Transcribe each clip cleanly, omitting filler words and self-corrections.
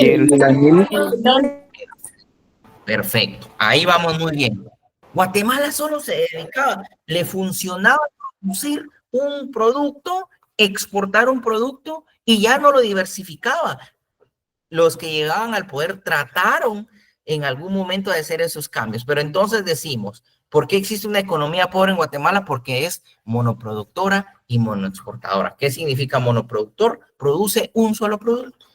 el añil. Perfecto, ahí vamos muy bien. Guatemala solo se dedicaba, le funcionaba producir un producto, exportar un producto y ya no lo diversificaba. Los que llegaban al poder trataron en algún momento de hacer esos cambios, pero entonces decimos, ¿por qué existe una economía pobre en Guatemala? Porque es monoproductora y monoexportadora. ¿Qué significa monoproductor? Produce un solo producto.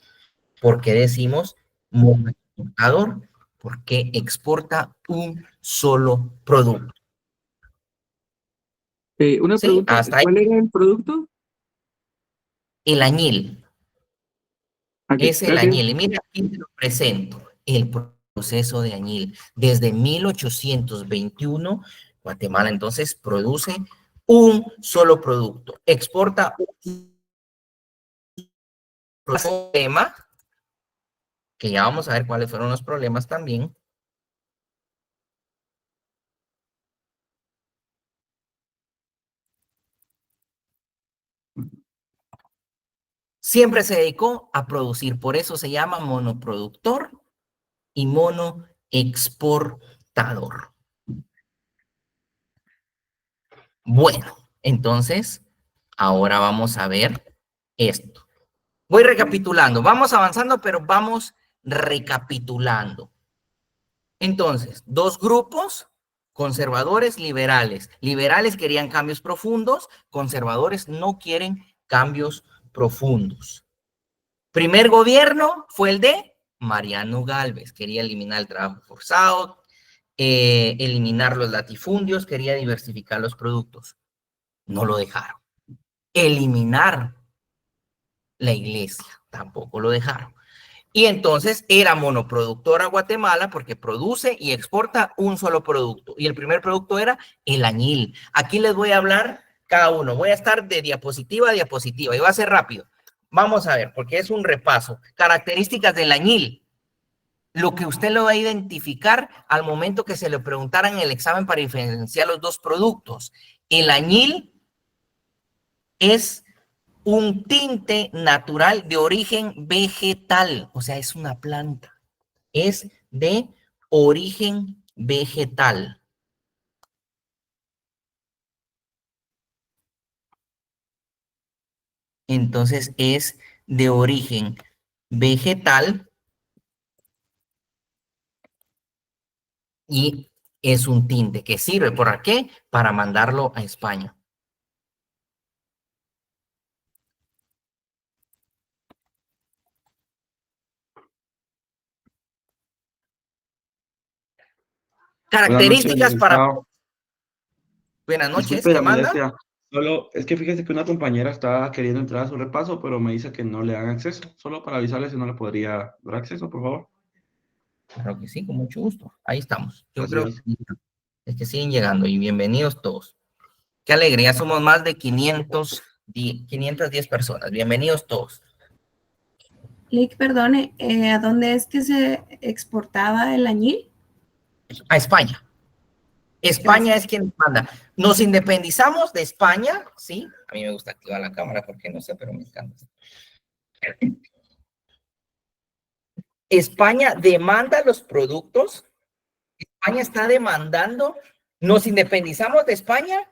¿Por qué decimos monoexportador? Porque exporta un solo producto. Una ¿Sí? pregunta, Hasta ahí. ¿cuál era el producto? El añil. Ok, Es el gracias. añil. Y mira, aquí te lo presento. El proceso de añil. Desde 1821, Guatemala entonces produce un solo producto. Exporta un problema, que ya vamos a ver cuáles fueron los problemas también. Siempre se dedicó a producir, por eso se llama monoproductor y monoexportador. Bueno, entonces, ahora vamos a ver esto. Voy recapitulando, vamos avanzando, pero vamos recapitulando. Entonces, dos grupos, conservadores, liberales. Liberales querían cambios profundos, conservadores no quieren cambios profundos. Primer gobierno fue el de Mariano Gálvez, quería eliminar el trabajo forzado, eliminar los latifundios, quería diversificar los productos. No lo dejaron. Eliminar la iglesia, tampoco lo dejaron. Y entonces era monoproductora Guatemala porque produce y exporta un solo producto. Y el primer producto era el añil. Aquí les voy a hablar cada uno. Voy a estar de diapositiva a diapositiva y va a ser rápido. Vamos a ver, porque es un repaso. Características del añil. Lo que usted lo va a identificar al momento que se le preguntaran en el examen para diferenciar los dos productos. El añil es un tinte natural de origen vegetal, o sea, es una planta, es de origen vegetal. Entonces es de origen vegetal y es un tinte que sirve, ¿por qué? Para mandarlo a España. Buenas noches, Características para... licenciado. Buenas noches, Disculpe ¿qué la manda? molestia. Solo es que fíjese que una compañera está queriendo entrar a su repaso, pero me dice que no le dan acceso. Solo para avisarle si no le podría dar acceso, por favor. Claro que sí, con mucho gusto. Ahí estamos. Yo creo Gracias. que es que siguen llegando y bienvenidos todos. Qué alegría, somos más de 510 personas. Bienvenidos todos. Lick, perdone, ¿a dónde es que se exportaba el añil? A España. España Gracias. es quien manda. Nos independizamos de España, ¿sí? A mí me gusta activar la cámara porque no sé, pero me encanta. España demanda los productos. España está demandando. Nos independizamos de España,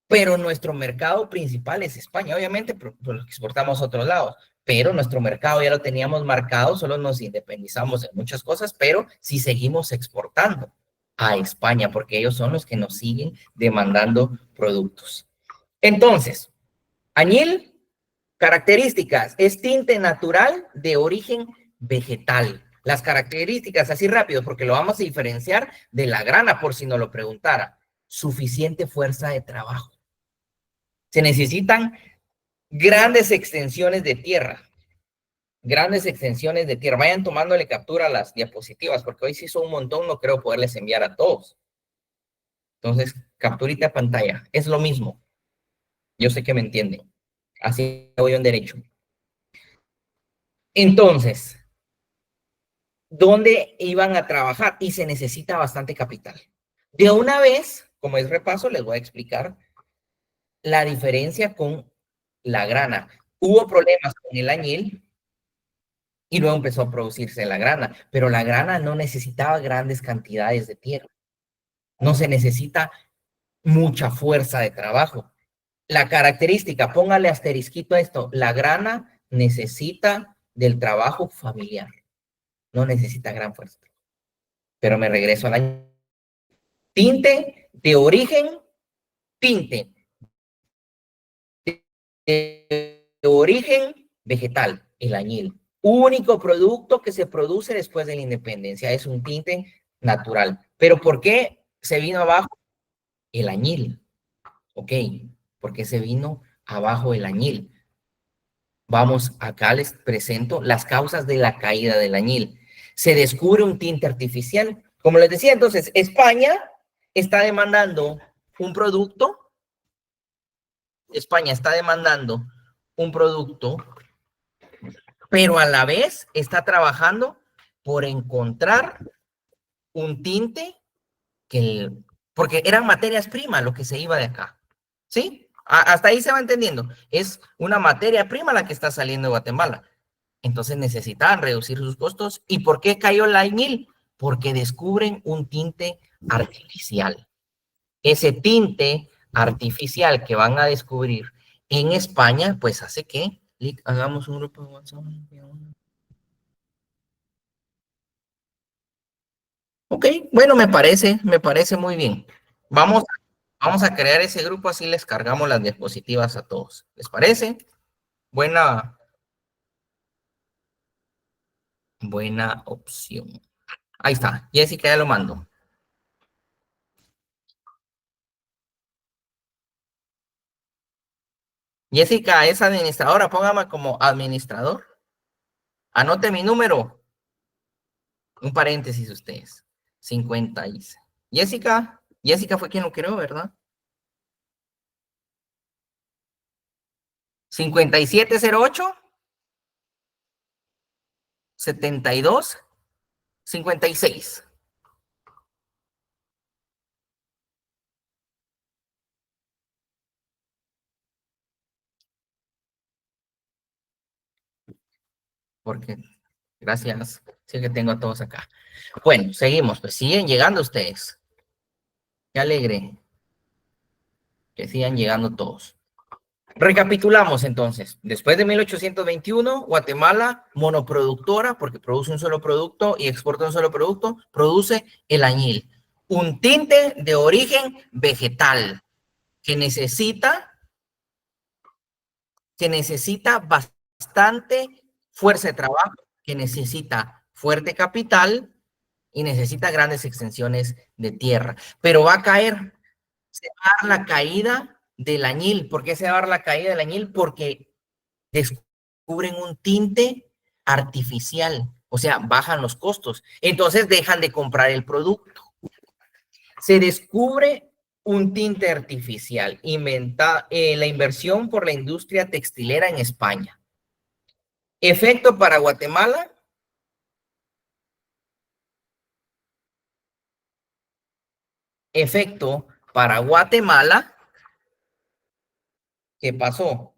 pero nuestro mercado principal es España. Obviamente, lo exportamos a otros lados, pero nuestro mercado ya lo teníamos marcado, solo nos independizamos de muchas cosas, pero sí seguimos exportando a España, porque ellos son los que nos siguen demandando productos. Entonces, añil, características, es tinte natural de origen vegetal. Las características, así rápido, porque lo vamos a diferenciar de la grana, por si no lo preguntara. Suficiente fuerza de trabajo. Se necesitan grandes extensiones de tierra. Grandes extensiones de tierra. Vayan tomándole captura a las diapositivas, porque hoy sí son un montón, no creo poderles enviar a todos. Entonces, capturita de pantalla. Es lo mismo. Yo sé que me entienden. Así voy en derecho. Entonces, ¿dónde iban a trabajar? Y se necesita bastante capital. De una vez, como es repaso, les voy a explicar la diferencia con la grana. Hubo problemas con el añil y luego empezó a producirse la grana, pero la grana no necesitaba grandes cantidades de tierra, no se necesita mucha fuerza de trabajo. La característica, póngale asterisquito a esto, la grana necesita del trabajo familiar, no necesita gran fuerza. Pero me regreso a la tinte de origen, tinte de origen vegetal, el añil. Único producto que se produce después de la independencia, es un tinte natural. Pero ¿por qué se vino abajo el añil? Ok, ¿por qué se vino abajo el añil? Vamos, acá les presento las causas de la caída del añil. Se descubre un tinte artificial. Como les decía, entonces, España está demandando un producto. España está demandando un producto, pero a la vez está trabajando por encontrar un tinte porque eran materias primas lo que se iba de acá. ¿Sí? Hasta ahí se va entendiendo. Es una materia prima la que está saliendo de Guatemala. Entonces necesitaban reducir sus costos. ¿Y por qué cayó el añil? Porque descubren un tinte artificial. Ese tinte artificial que van a descubrir en España, pues hace que hagamos un grupo de WhatsApp. Ok, bueno, me parece muy bien. Vamos a crear ese grupo, así les cargamos las diapositivas a todos. ¿Les parece? Buena, buena opción. Ahí está, Jessica ya lo mando. Jessica es administradora, póngame como administrador. Anote mi número. Un paréntesis ustedes. 50 y... Jessica fue quien lo creó, ¿verdad? 5708 72 56. Porque, gracias. Sí que tengo a todos acá. Bueno, seguimos. Pues siguen llegando ustedes. Qué alegre que sigan llegando todos. Recapitulamos entonces. Después de 1821, Guatemala, monoproductora, porque produce un solo producto y exporta un solo producto, produce el añil. Un tinte de origen vegetal que necesita bastante fuerza de trabajo, que necesita fuerte capital y necesita grandes extensiones de tierra. Pero va a caer, se va a dar la caída del añil. ¿Por qué se va a dar la caída del añil? Porque descubren un tinte artificial, o sea, bajan los costos. Entonces dejan de comprar el producto. Se descubre un tinte artificial, la inversión por la industria textilera en España. Efecto para Guatemala. Efecto para Guatemala. ¿Qué pasó?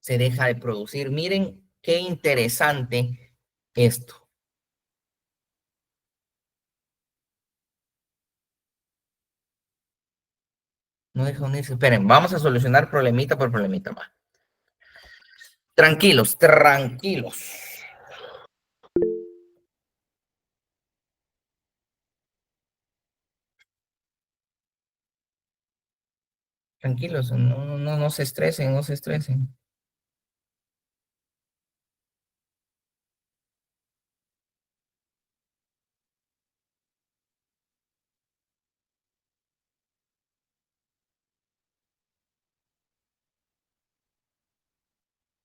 Se deja de producir. Miren qué interesante esto. No deja unirse. Esperen, vamos a solucionar problemita por problemita más. Tranquilos, tranquilos. Tranquilos, no se estresen, no se estresen.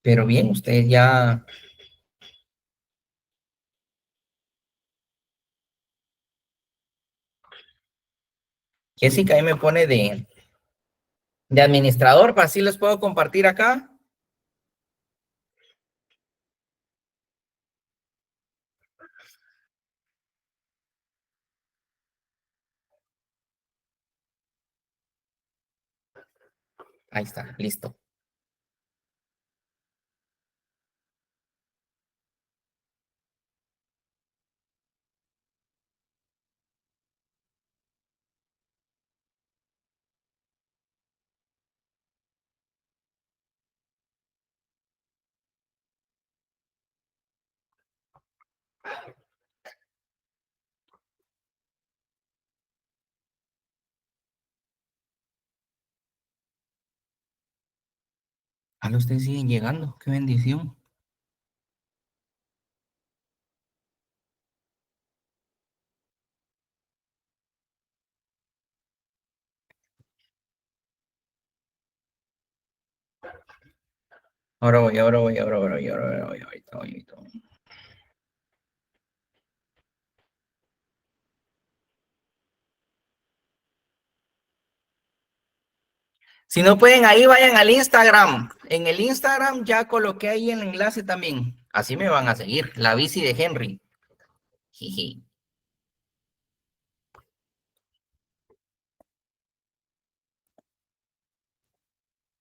Pero bien, ustedes ya... Jessica ahí me pone de administrador, para así les puedo compartir acá. Ahí está, listo. A los ustedes siguen llegando. Qué bendición. Ahora voy, ahora voy, ahora voy, ahora voy, ahorita voy, ahorita voy. Si no pueden ahí, vayan al Instagram. En el Instagram ya coloqué ahí el enlace también. Así me van a seguir. La bici de Henry. Jiji.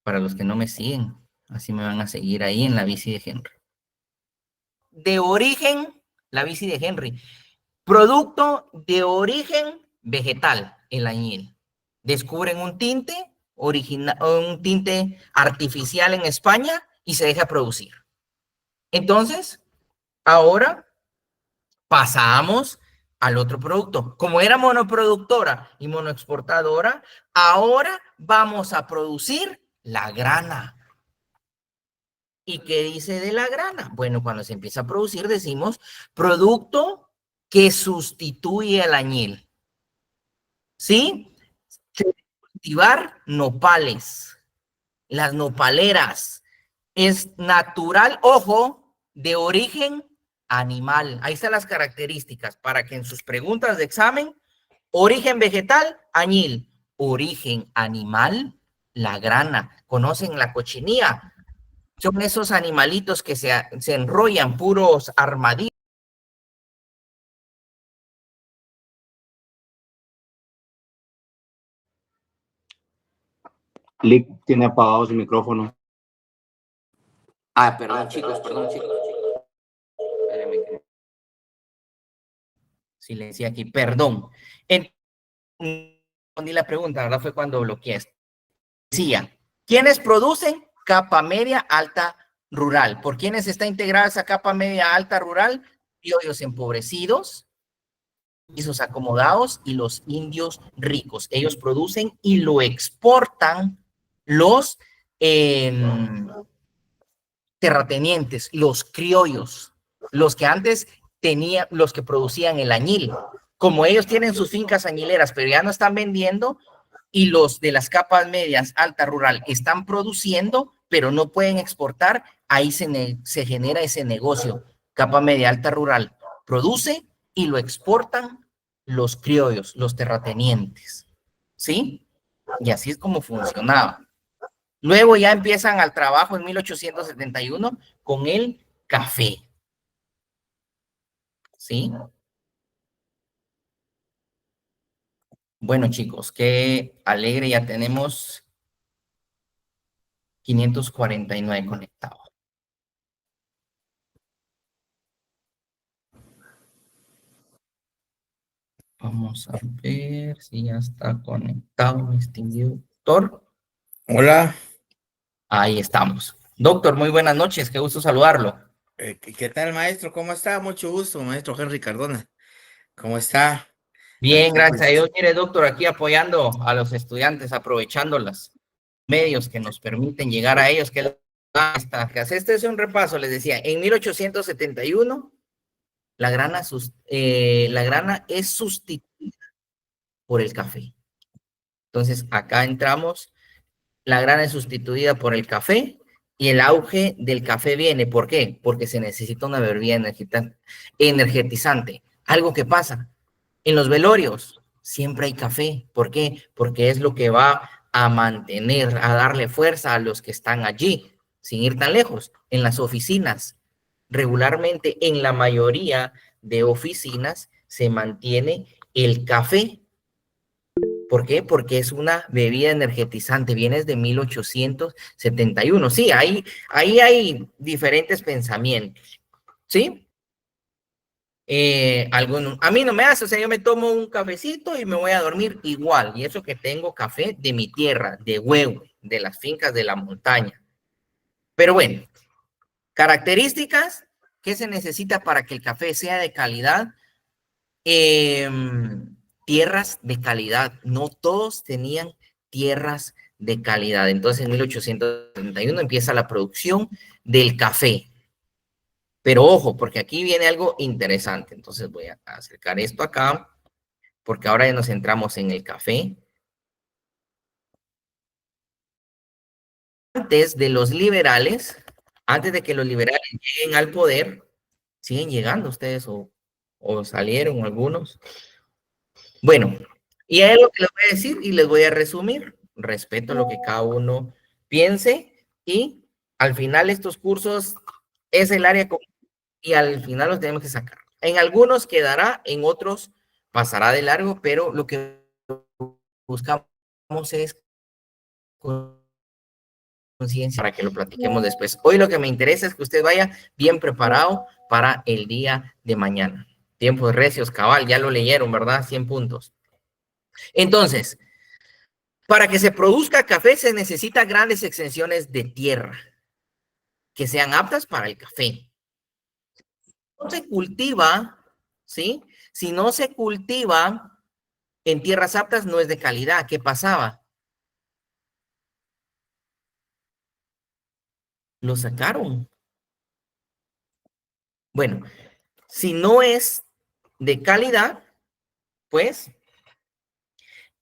Para los que no me siguen, así me van a seguir ahí en la bici de Henry. De origen, la bici de Henry. Producto de origen vegetal, el añil. Descubren un tinte artificial en España y se deja producir. Entonces, ahora pasamos al otro producto. Como era monoproductora y monoexportadora, ahora vamos a producir la grana. ¿Y qué dice de la grana? Bueno, cuando se empieza a producir decimos producto que sustituye al añil. ¿Sí? Cultivar nopales. Las nopaleras. Es natural, ojo, de origen animal. Ahí están las características para que en sus preguntas de examen, origen vegetal, añil. Origen animal, la grana. ¿Conocen la cochinilla? Son esos animalitos que se enrollan, puros armadillos. Lick tiene apagado su micrófono. Ah, perdón, chicos, perdón, chicos. Espérenme. Silencié aquí, perdón. Respondí la pregunta, ¿verdad? Fue cuando bloqueé esto. Decía, ¿quiénes producen capa media alta rural? ¿Por quiénes está integrada esa capa media alta rural? Criollos empobrecidos, esos acomodados y los indios ricos. Ellos producen y lo exportan los terratenientes, los criollos, los que antes tenían, los que producían el añil. Como ellos tienen sus fincas añileras, pero ya no están vendiendo, y los de las capas medias, alta rural, están produciendo, pero no pueden exportar, ahí se genera ese negocio. Capa media, alta rural, produce y lo exportan los criollos, los terratenientes. ¿Sí? Y así es como funcionaba. Luego ya empiezan al trabajo en 1871 con el café. ¿Sí? Bueno, chicos, qué alegre, ya tenemos 549 conectados. Vamos a ver si ya está conectado mi distinguido doctor. Hola, Ahí estamos. Doctor, muy buenas noches, qué gusto saludarlo. ¿qué tal, maestro? ¿Cómo está? Mucho gusto, maestro Henry Cardona. ¿Cómo está? Bien, Aquí, gracias a pues, Dios. Mire, doctor, aquí apoyando a los estudiantes, aprovechando los medios que nos permiten llegar a ellos, que este es un repaso, les decía, en 1871 la grana es sustituida por el café. Entonces, acá entramos, la grana es sustituida por el café y el auge del café viene. ¿Por qué? Porque se necesita una bebida energetizante. Algo que pasa en los velorios, siempre hay café. ¿Por qué? Porque es lo que va a mantener, a darle fuerza a los que están allí, sin ir tan lejos. En las oficinas, regularmente en la mayoría de oficinas se mantiene el café. ¿Por qué? Porque es una bebida energetizante, viene desde 1871. Sí, ahí hay diferentes pensamientos, ¿sí? A mí no me hace, o sea, yo me tomo un cafecito y me voy a dormir igual, y eso que tengo café de mi tierra, de Huehue, de las fincas de la montaña. Pero bueno, características ¿qué se necesita para que el café sea de calidad? Tierras de calidad. No todos tenían tierras de calidad. Entonces, en 1871 empieza la producción del café. Pero ojo, porque aquí viene algo interesante. Entonces voy a acercar esto acá, porque ahora ya nos centramos en el café. Antes de los liberales, antes de que los liberales lleguen al poder, siguen llegando ustedes o salieron algunos. Bueno, y es lo que les voy a decir y les voy a resumir. Respeto lo que cada uno piense y al final estos cursos es el área común y al final los tenemos que sacar. En algunos quedará, en otros pasará de largo, pero lo que buscamos es conciencia para que lo platiquemos después. Hoy lo que me interesa es que usted vaya bien preparado para el día de mañana. Tiempos recios, cabal, ya lo leyeron, ¿verdad? 100 puntos. Entonces, para que se produzca café se necesitan grandes extensiones de tierra que sean aptas para el café. No se cultiva, ¿sí? Si no se cultiva en tierras aptas, no es de calidad. ¿Qué pasaba? Lo sacaron. Bueno, si no es de calidad, pues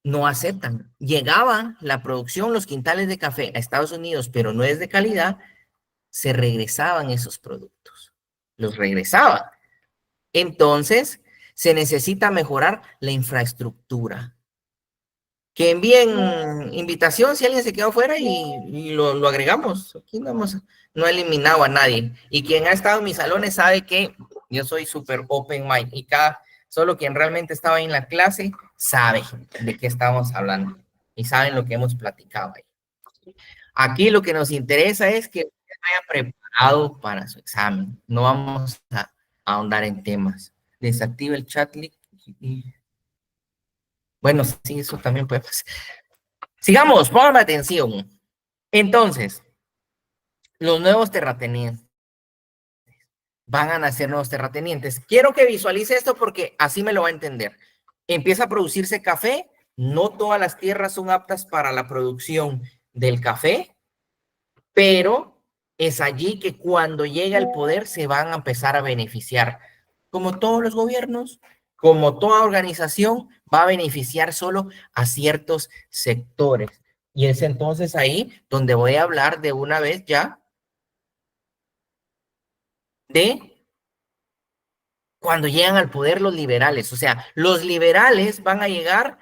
no aceptan. Llegaba la producción, los quintales de café a Estados Unidos, pero no es de calidad, se regresaban esos productos. Los regresaban. Entonces, se necesita mejorar la infraestructura. Que envíen invitación si alguien se quedó fuera y lo agregamos. Aquí no he eliminado a nadie. Y quien ha estado en mis salones sabe que yo soy súper open mind. Y solo quien realmente estaba ahí en la clase sabe de qué estamos hablando. Y saben lo que hemos platicado ahí. Aquí lo que nos interesa es que usted vaya preparado para su examen. No vamos a ahondar en temas. Desactive el chat. Bueno, sí, eso también puede pasar. Sigamos, pónganme atención. Entonces, los nuevos terratenientes. Van a nacer nuevos terratenientes. Quiero que visualice esto porque así me lo va a entender. Empieza a producirse café. No todas las tierras son aptas para la producción del café, pero es allí que cuando llega el poder se van a empezar a beneficiar. Como todos los gobiernos, como toda organización, va a beneficiar solo a ciertos sectores. Y es entonces ahí donde voy a hablar de una vez ya de cuando llegan al poder los liberales. O sea, los liberales van a llegar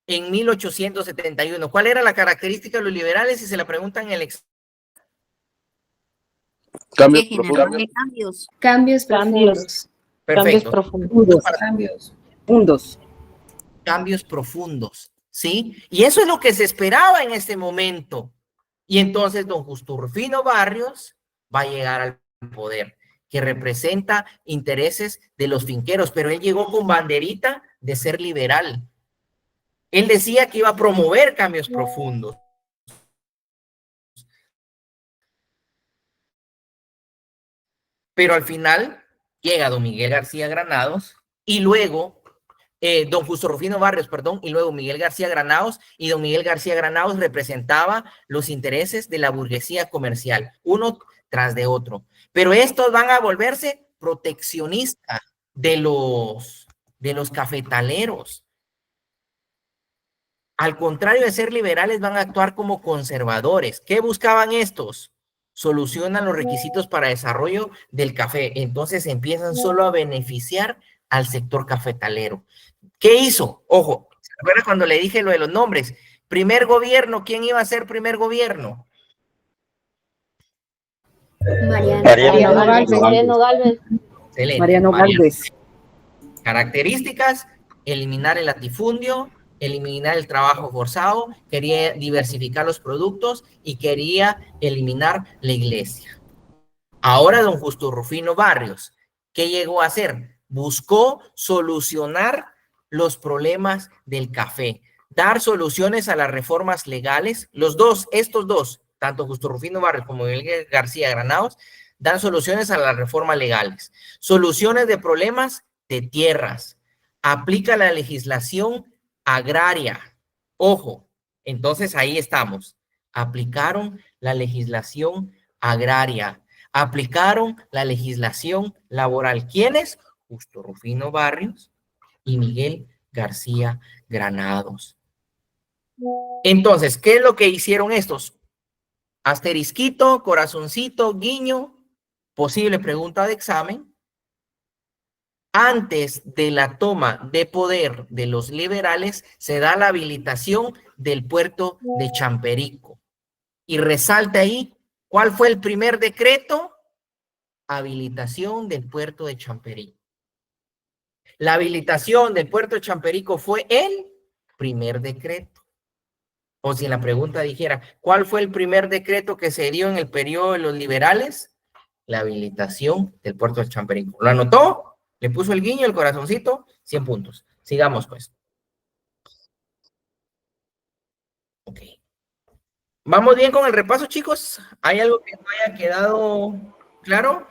en 1871. ¿Cuál era la característica de los liberales? Si se la preguntan en el examen. Cambios profundos. Cambios profundos. Perfecto. Cambios profundos, ¿sí? Y eso es lo que se esperaba en este momento. Y entonces don Justo Rufino Barrios va a llegar al poder, que representa intereses de los finqueros, pero él llegó con banderita de ser liberal. Él decía que iba a promover cambios profundos. Pero al final llega don Miguel García Granados y luego don Justo Rufino Barrios, perdón, y luego Miguel García Granados, y don Miguel García Granados representaba los intereses de la burguesía comercial, uno tras de otro. Pero estos van a volverse proteccionistas de los cafetaleros. Al contrario de ser liberales, van a actuar como conservadores. ¿Qué buscaban estos? Solucionan los requisitos para desarrollo del café. Entonces empiezan solo a beneficiar al sector cafetalero. ¿Qué hizo? Ojo, ¿se acuerdan cuando le dije lo de los nombres? Primer gobierno, ¿quién iba a ser primer gobierno? Mariano Gálvez. Excelente. Mariano Gálvez. Características: eliminar el latifundio, eliminar el trabajo forzado, quería diversificar los productos y quería eliminar la iglesia. Ahora don Justo Rufino Barrios, ¿qué llegó a hacer? Buscó solucionar los problemas del café, dar soluciones a las reformas legales. Estos dos, tanto Justo Rufino Barrios como Miguel García Granados, dan soluciones a las reformas legales, soluciones de problemas de tierras, aplica la legislación agraria. Ojo, entonces ahí estamos. Aplicaron la legislación agraria, aplicaron la legislación laboral. ¿Quiénes? Justo Rufino Barrios y Miguel García Granados. Entonces, ¿qué es lo que hicieron estos? Asterisquito, corazoncito, guiño, posible pregunta de examen. Antes de la toma de poder de los liberales, se da la habilitación del puerto de Champerico. Y resalta ahí, ¿cuál fue el primer decreto? Habilitación del puerto de Champerico. La habilitación del puerto de Champerico fue el primer decreto. O si en la pregunta dijera, ¿cuál fue el primer decreto que se dio en el periodo de los liberales? La habilitación del puerto de Champerico. ¿Lo anotó? Le puso el guiño, el corazoncito, 100 puntos. Sigamos, pues. Ok. ¿Vamos bien con el repaso, chicos? ¿Hay algo que no haya quedado claro?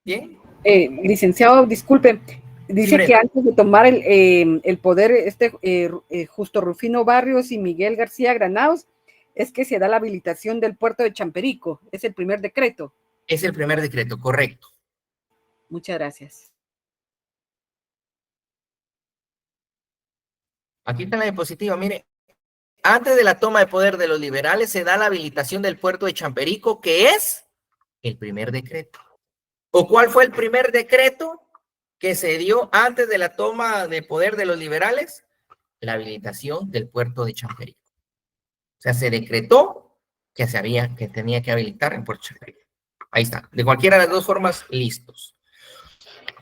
¿Bien? Licenciado, disculpe, dice Sí, que antes de tomar el poder, Justo Rufino Barrios y Miguel García Granados, es que se da la habilitación del puerto de Champerico. Es el primer decreto. Es el primer decreto, correcto. Muchas gracias. Aquí está la diapositiva, mire. Antes de la toma de poder de los liberales se da la habilitación del puerto de Champerico, que es el primer decreto. ¿O cuál fue el primer decreto que se dio antes de la toma de poder de los liberales? La habilitación del puerto de Champerico. O sea, se decretó que tenía que habilitar el puerto de Champerico. Ahí está. De cualquiera de las dos formas, listos.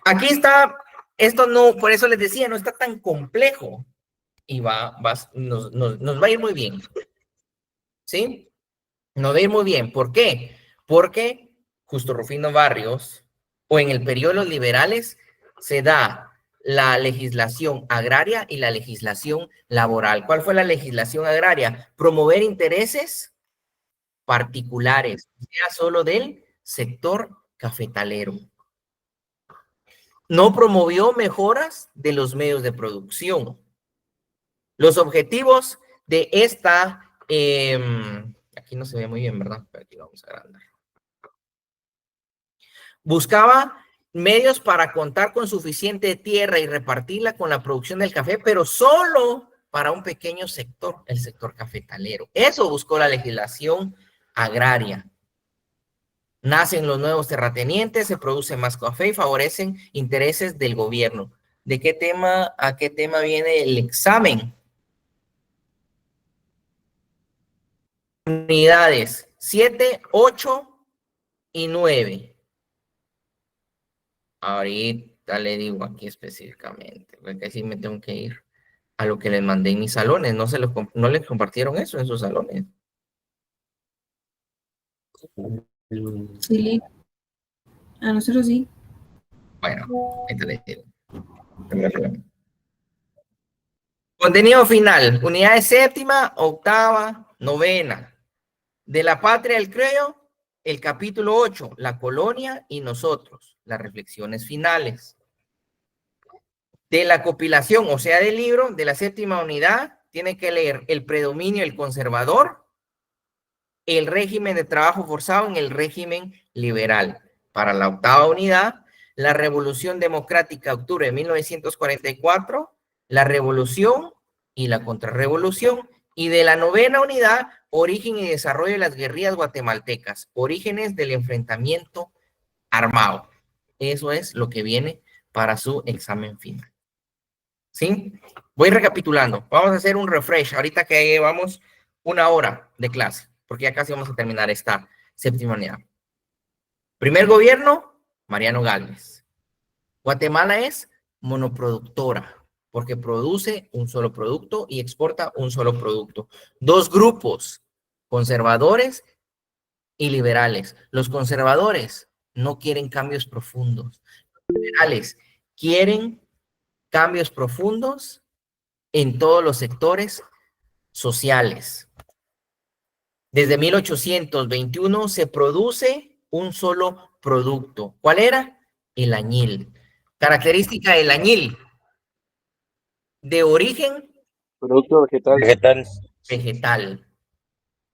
Aquí está, esto no, por eso les decía, no está tan complejo. Y nos va a ir muy bien. ¿Sí? Nos va a ir muy bien. ¿Por qué? Porque Justo Rufino Barrios, o en el periodo de los liberales, se da la legislación agraria y la legislación laboral. ¿Cuál fue la legislación agraria? Promover intereses particulares, sea solo del sector cafetalero. No promovió mejoras de los medios de producción. Los objetivos de esta, aquí no se ve muy bien, ¿verdad? Pero aquí lo vamos a agrandar. Buscaba medios para contar con suficiente tierra y repartirla con la producción del café, pero solo para un pequeño sector, el sector cafetalero. Eso buscó la legislación agraria. Nacen los nuevos terratenientes, se produce más café y favorecen intereses del gobierno. ¿De qué tema a qué tema viene el examen? Unidades 7, 8 y 9. Ahorita le digo aquí específicamente, porque así me tengo que ir a lo que les mandé en mis salones. No les compartieron eso en sus salones. Sí, a nosotros sí. Bueno, ahorita les digo. Contenido final, unidades séptima, octava, novena. De la patria del creo, el capítulo 8, la colonia y nosotros, las reflexiones finales. De la compilación, o sea, del libro, de la séptima unidad, tiene que leer el predominio del conservador, el régimen de trabajo forzado en el régimen liberal. Para la octava unidad, la Revolución Democrática, octubre de 1944, la revolución y la contrarrevolución. Y de la novena unidad, origen y desarrollo de las guerrillas guatemaltecas, orígenes del enfrentamiento armado. Eso es lo que viene para su examen final. ¿Sí? Voy recapitulando. Vamos a hacer un refresh ahorita que llevamos 1 hora de clase, porque ya casi vamos a terminar esta séptima unidad. Primer gobierno, Mariano Gálvez. Guatemala es monoproductora, porque produce un solo producto y exporta un solo producto. 2 grupos, conservadores y liberales. Los conservadores no quieren cambios profundos. Los liberales quieren cambios profundos en todos los sectores sociales. Desde 1821 se produce un solo producto. ¿Cuál era? El añil. Característica del añil. De origen Producto vegetal. vegetal.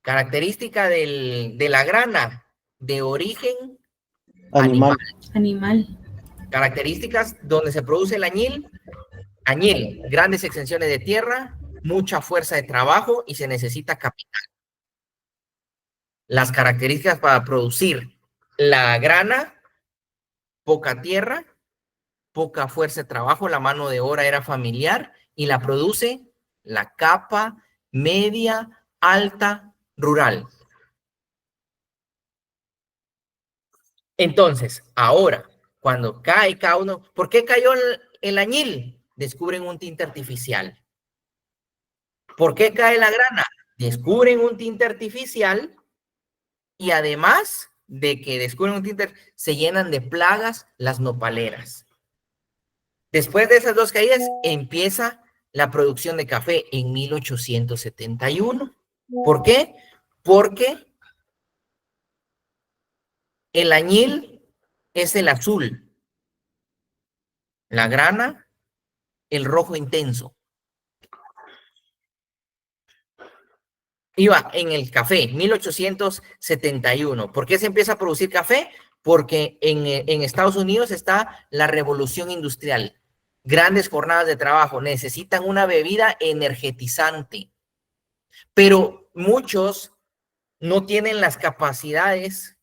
Característica de la grana. De origen animal. Animal. Características donde se produce el añil. Añil, grandes extensiones de tierra, mucha fuerza de trabajo y se necesita capital. Las características para producir la grana, poca tierra, poca fuerza de trabajo, la mano de obra era familiar y la produce la capa media, alta, rural. Entonces, ahora, cuando cae cada uno, ¿por qué cayó el añil? Descubren un tinte artificial. ¿Por qué cae la grana? Descubren un tinte artificial y además de que descubren un tinte, se llenan de plagas las nopaleras. Después de esas dos caídas, empieza la producción de café en 1871. ¿Por qué? Porque el añil es el azul, la grana, el rojo intenso. Iba en el café, 1871. ¿Por qué se empieza a producir café? Porque en Estados Unidos está la revolución industrial. Grandes jornadas de trabajo, necesitan una bebida energetizante. Pero muchos no tienen las capacidades,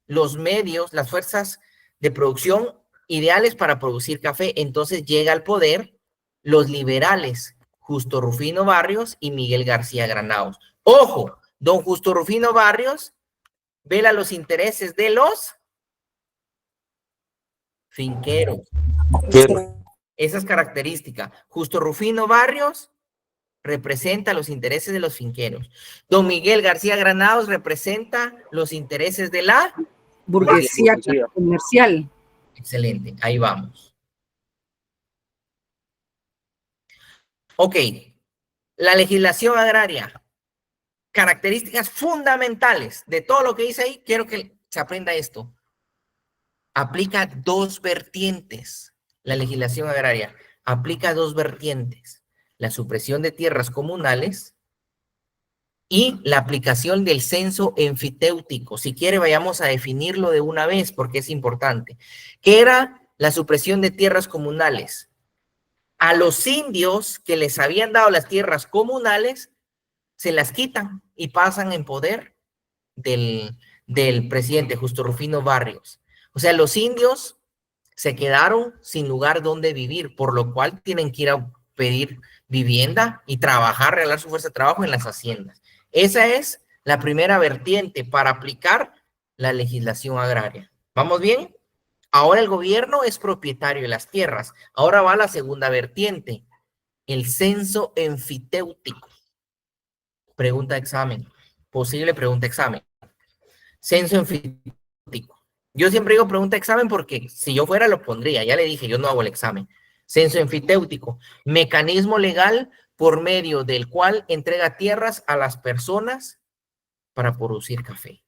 los medios, las fuerzas de producción ideales para producir café. Entonces llega al poder los liberales, Justo Rufino Barrios y Miguel García Granados. Ojo, don Justo Rufino Barrios vela los intereses de los finqueros. Esa es característica. Justo Rufino Barrios representa los intereses de los finqueros. Don Miguel García Granados representa los intereses de la Burguesía comercial. Excelente, ahí vamos. Ok, la legislación agraria. Características fundamentales de todo lo que dice ahí, quiero que se aprenda esto. Aplica dos vertientes. La legislación agraria aplica dos vertientes. La supresión de tierras comunales y la aplicación del censo enfitéutico. Si quiere, vayamos a definirlo de una vez porque es importante. ¿Qué era la supresión de tierras comunales? A los indios que les habían dado las tierras comunales, se las quitan y pasan en poder del presidente Justo Rufino Barrios. O sea, los indios se quedaron sin lugar donde vivir, por lo cual tienen que ir a pedir vivienda y trabajar, regalar su fuerza de trabajo en las haciendas. Esa es la primera vertiente para aplicar la legislación agraria. ¿Vamos bien? Ahora el gobierno es propietario de las tierras. Ahora va la segunda vertiente, el censo enfitéutico. Pregunta de examen. Posible pregunta de examen. Censo enfitéutico. Yo siempre digo pregunta de examen porque si yo fuera lo pondría. Ya le dije, yo no hago el examen. Censo enfitéutico. Mecanismo legal por medio del cual entrega tierras a las personas para producir café.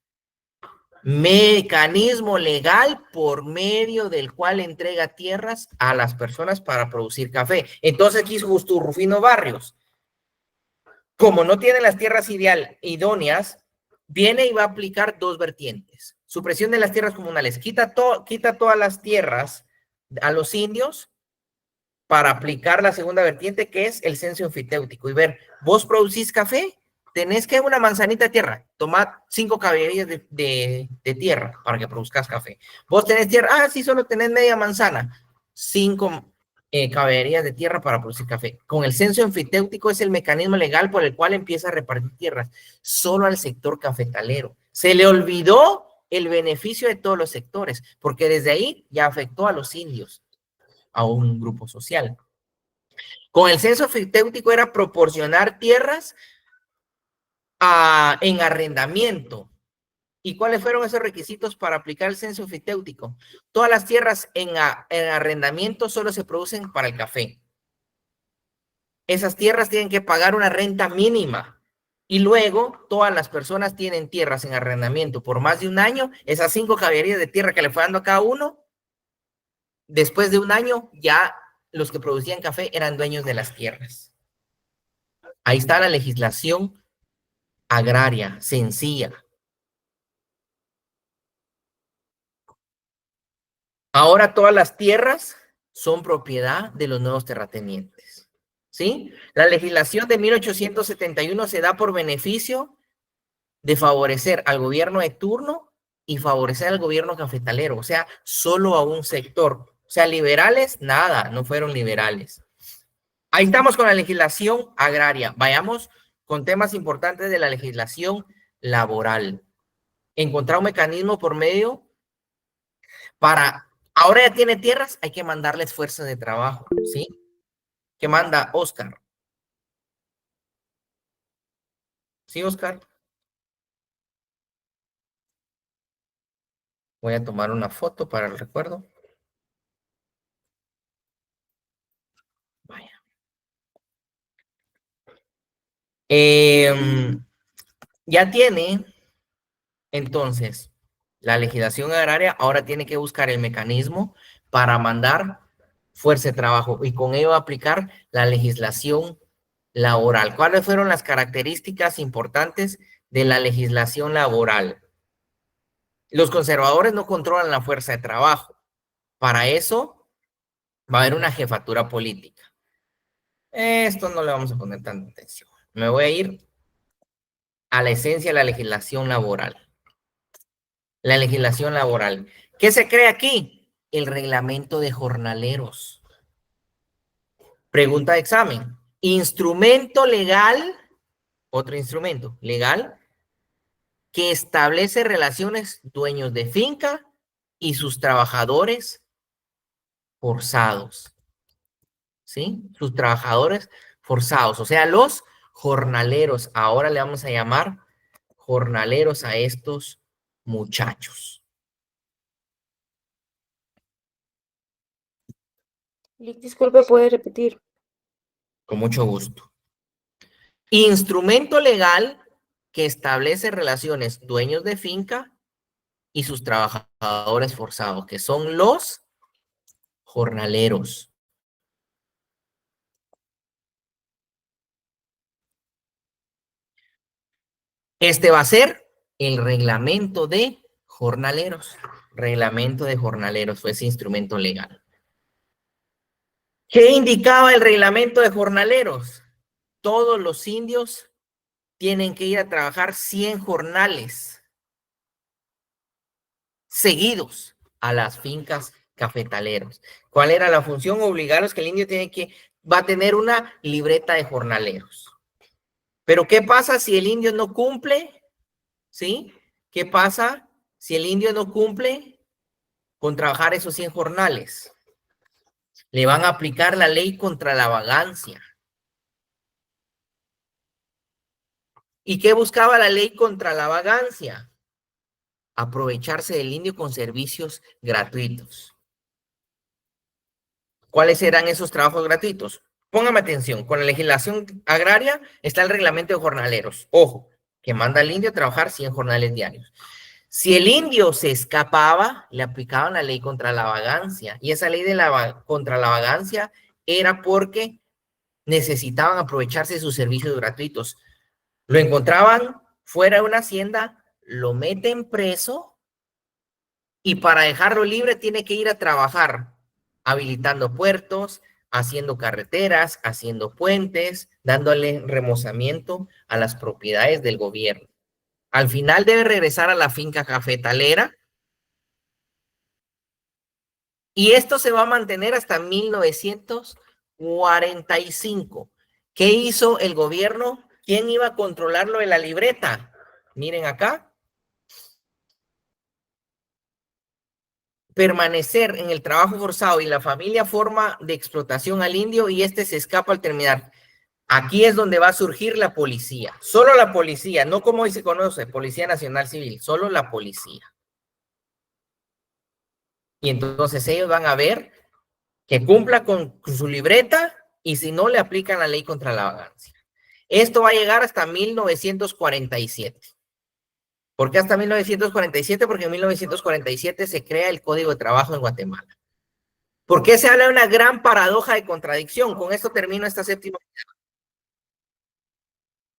Mecanismo legal por medio del cual entrega tierras a las personas para producir café. Entonces aquí es Justo Rufino Barrios. Como no tiene las tierras idóneas, viene y va a aplicar dos vertientes. Supresión de las tierras comunales. Quita todas las tierras a los indios para aplicar la segunda vertiente, que es el censo enfitéutico. Y ver, vos producís café, tenés que una manzanita de tierra. Tomad 5 caballerías de tierra para que produzcas café. Vos tenés tierra, sí, solo tenés media manzana. 5 caballerías de tierra para producir café. Con el censo enfitéutico es el mecanismo legal por el cual empieza a repartir tierras solo al sector cafetalero. Se le olvidó el beneficio de todos los sectores, porque desde ahí ya afectó a los indios, a un grupo social. Con el censo enfitéutico era proporcionar tierras en arrendamiento. ¿Y cuáles fueron esos requisitos para aplicar el censo enfitéutico? Todas las tierras en arrendamiento solo se producen para el café. Esas tierras tienen que pagar una renta mínima. y luego todas las personas tienen tierras en arrendamiento por más de un año, esas 5 caballerías de tierra que le fue dando a cada uno, después de un año ya los que producían café eran dueños de las tierras. Ahí está la legislación agraria, sencilla. Ahora todas las tierras son propiedad de los nuevos terratenientes, ¿sí? La legislación de 1871 se da por beneficio de favorecer al gobierno de turno y favorecer al gobierno cafetalero, o sea, solo a un sector. O sea, liberales, nada, no fueron liberales. Ahí estamos con la legislación agraria. Vayamos con temas importantes de la legislación laboral. Encontrar un mecanismo por medio para... Ahora ya tiene tierras, hay que mandarles fuerza de trabajo, ¿sí? ¿Qué manda Oscar? ¿Sí, Oscar? Voy a tomar una foto para el recuerdo. Vaya. Ya tiene, entonces, la legislación agraria, ahora tiene que buscar el mecanismo para mandar fuerza de trabajo y con ello aplicar la legislación laboral. ¿Cuáles fueron las características importantes de la legislación laboral? Los conservadores no controlan la fuerza de trabajo. Para eso va a haber una jefatura política. Esto no le vamos a poner tanta atención. Me voy a ir a la esencia de la legislación laboral. La legislación laboral. ¿Qué se crea aquí? El reglamento de jornaleros. Pregunta de examen. Instrumento legal, otro instrumento legal, que establece relaciones dueños de finca y sus trabajadores forzados. ¿Sí? Sus trabajadores forzados, o sea, los jornaleros. Ahora le vamos a llamar jornaleros a estos muchachos. Disculpe, ¿puede repetir? Con mucho gusto. Instrumento legal que establece relaciones dueños de finca y sus trabajadores forzados, que son los jornaleros. Este va a ser el reglamento de jornaleros. Reglamento de jornaleros fue ese instrumento legal. ¿Qué indicaba el reglamento de jornaleros? Todos los indios tienen que ir a trabajar 100 jornales seguidos a las fincas cafetaleros. ¿Cuál era la función? Obligarlos que el indio va a tener una libreta de jornaleros. Pero ¿qué pasa si el indio no cumple? ¿Sí? ¿Qué pasa si el indio no cumple con trabajar esos 100 jornales? Le van a aplicar la ley contra la vagancia. ¿Y qué buscaba la ley contra la vagancia? Aprovecharse del indio con servicios gratuitos. ¿Cuáles eran esos trabajos gratuitos? Póngame atención, con la legislación agraria está el reglamento de jornaleros. Ojo, que manda al indio a trabajar 100 jornales diarios. Si el indio se escapaba, le aplicaban la ley contra la vagancia. Y esa ley contra la vagancia era porque necesitaban aprovecharse de sus servicios gratuitos. Lo encontraban fuera de una hacienda, lo meten preso y para dejarlo libre tiene que ir a trabajar habilitando puertos, haciendo carreteras, haciendo puentes, dándole remozamiento a las propiedades del gobierno. Al final debe regresar a la finca cafetalera y esto se va a mantener hasta 1945. ¿Qué hizo el gobierno? ¿Quién iba a controlar lo de la libreta? Miren acá. Permanecer en el trabajo forzado y la familia forma de explotación al indio y este se escapa al terminar. Aquí es donde va a surgir la policía. Solo la policía, no como hoy se conoce, Policía Nacional Civil, solo la policía. Y entonces ellos van a ver que cumpla con su libreta y si no le aplican la ley contra la vagancia. Esto va a llegar hasta 1947. ¿Por qué hasta 1947? Porque en 1947 se crea el Código de Trabajo en Guatemala. ¿Por qué se habla de una gran paradoja de contradicción? Con esto termino esta séptima.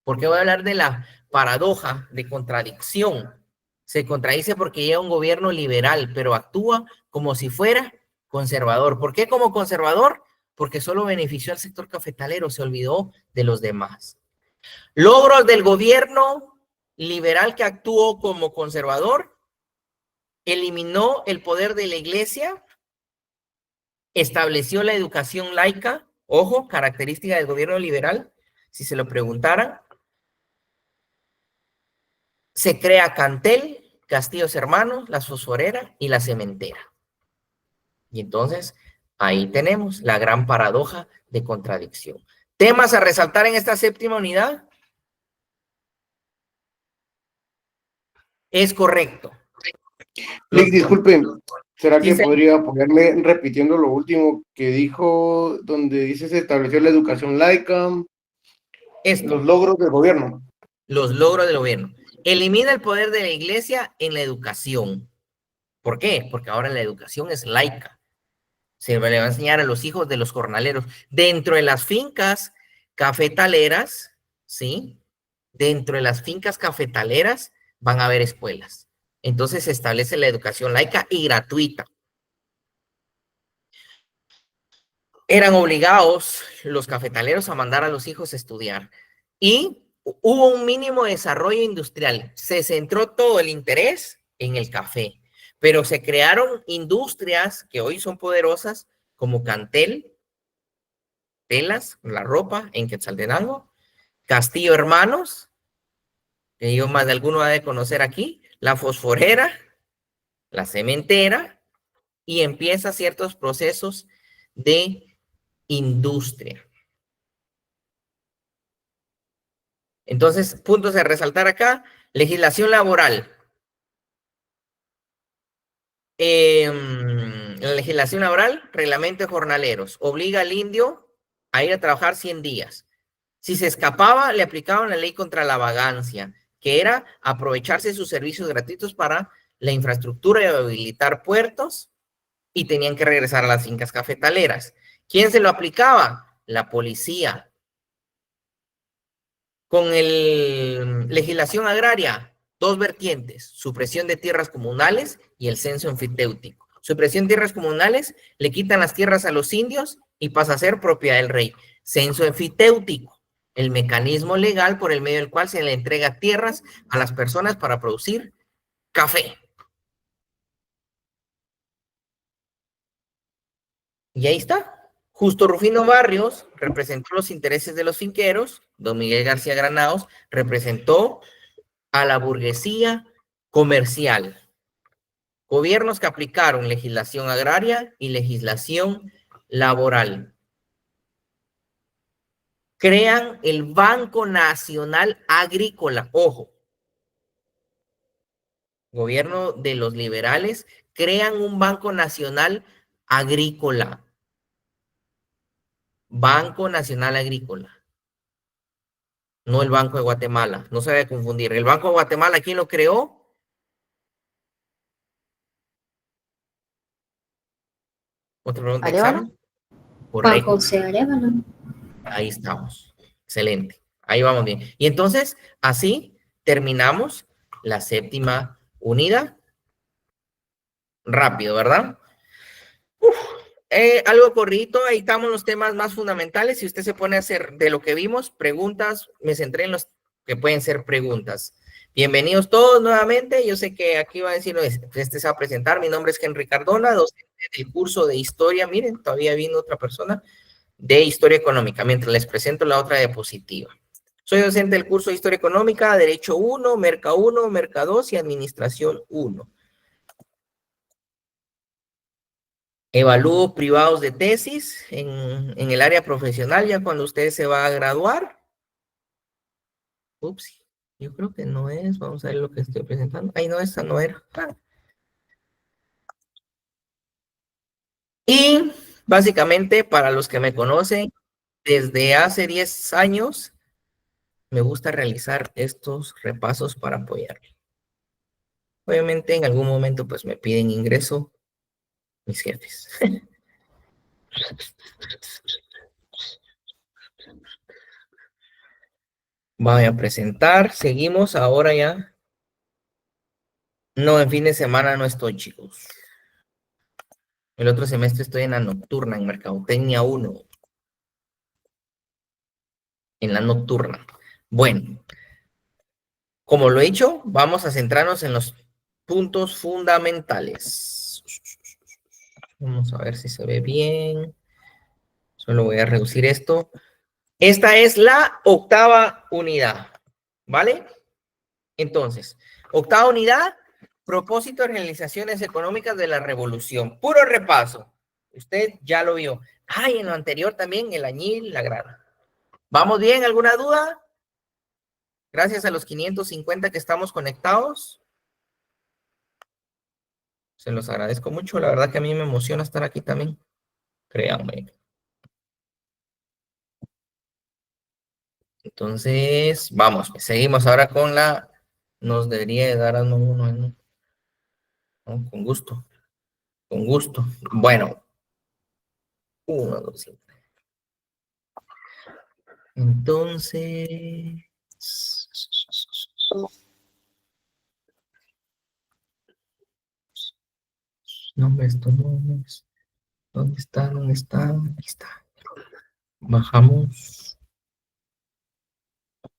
¿Por qué voy a hablar de la paradoja de contradicción? Se contradice porque llega un gobierno liberal, pero actúa como si fuera conservador. ¿Por qué como conservador? Porque solo benefició al sector cafetalero, se olvidó de los demás. Logros del gobierno liberal que actuó como conservador: eliminó el poder de la iglesia, estableció la educación laica, ojo, característica del gobierno liberal, si se lo preguntaran. Se crea Cantel, Castillos Hermanos, la fosforera y la cementera. Y entonces, ahí tenemos la gran paradoja de contradicción. ¿Temas a resaltar en esta séptima unidad? Es correcto. Lick, disculpe, ¿será que Dice- podría apoyarme repitiendo lo último que dijo, donde dice se estableció la educación laica, Esto, los logros del gobierno? los logros del gobierno. Elimina el poder de la iglesia en la educación. ¿Por qué? Porque ahora la educación es laica. Se le va a enseñar a los hijos de los jornaleros. Dentro de las fincas cafetaleras, ¿sí? Dentro de las fincas cafetaleras van a haber escuelas. Entonces se establece la educación laica y gratuita. Eran obligados los cafetaleros a mandar a los hijos a estudiar. Y hubo un mínimo desarrollo industrial. Se centró todo el interés en el café. Pero se crearon industrias que hoy son poderosas, como Cantel, telas, la ropa en Quetzaltenango, Castillo Hermanos, que yo más de alguno ha de conocer aquí, la fosforera, la cementera, y empieza ciertos procesos de industria. Entonces, puntos a resaltar acá: legislación laboral. La legislación laboral, reglamento de jornaleros, obliga al indio a ir a trabajar 100 días. Si se escapaba, le aplicaban la ley contra la vagancia, que era aprovecharse de sus servicios gratuitos para la infraestructura y habilitar puertos, y tenían que regresar a las fincas cafetaleras. ¿Quién se lo aplicaba? La policía. Con legislación agraria, dos vertientes: supresión de tierras comunales y el censo enfiteutic. Supresión de tierras comunales, le quitan las tierras a los indios y pasa a ser propiedad del rey. Censo enfiteutic, el mecanismo legal por el medio del cual se le entrega tierras a las personas para producir café. Y ahí está. Justo Rufino Barrios representó los intereses de los finqueros, don Miguel García Granados representó a la burguesía comercial. Gobiernos que aplicaron legislación agraria y legislación laboral. Crean el Banco Nacional Agrícola. Ojo. Gobierno de los liberales crean un Banco Nacional Agrícola. Banco Nacional Agrícola. No el Banco de Guatemala. No se debe confundir. El Banco de Guatemala, ¿quién lo creó? ¿Otra pregunta de Arévalo. examen? Juan Correcto. José Arévalo. Ahí estamos. Excelente. Ahí vamos bien. Y entonces, así terminamos la séptima unidad. Rápido, ¿verdad? Algo corrito, ahí estamos los temas más fundamentales. Si usted se pone a hacer de lo que vimos, preguntas, me centré en los que pueden ser preguntas. Bienvenidos todos nuevamente. Yo sé que aquí va a decir, este se va a presentar. Mi nombre es Henry Cardona, docente del curso de Historia. Miren, todavía vino otra persona de Historia Económica, mientras les presento la otra diapositiva. Soy docente del curso de Historia Económica, Derecho 1, Merca 1, Merca 2 y Administración 1. Evalúo privados de tesis en el área profesional ya cuando usted se va a graduar. Ups, yo creo que no es. Vamos a ver lo que estoy presentando. Ay, no, esta no era. Y básicamente, para los que me conocen, desde hace 10 años me gusta realizar estos repasos para apoyarle. Obviamente en algún momento pues me piden ingreso mis jefes. Voy a presentar, seguimos ahora ya. No, en fin de semana no estoy, chicos. El otro semestre estoy en la nocturna, en Mercadotecnia 1. En la nocturna. Bueno, como lo he dicho, vamos a centrarnos en los puntos fundamentales. Vamos a ver si se ve bien. Solo voy a reducir esto. Esta es la 8ª unidad, ¿vale? Entonces, 8ª unidad, propósito de realizaciones económicas de la revolución. Puro repaso. Usted ya lo vio. Ay, en lo anterior también, el añil, la grana. ¿Vamos bien? ¿Alguna duda? Gracias a los 550 que estamos conectados. Se los agradezco mucho. La verdad que a mí me emociona estar aquí también. Créanme. Entonces, vamos. Seguimos ahora con la... Nos debería de dar a uno, ¿no? Con gusto. Con gusto. Bueno. 1, 2, 5. Entonces... Nombres, nombres. ¿Dónde está? ¿Dónde está? Aquí está. Bajamos.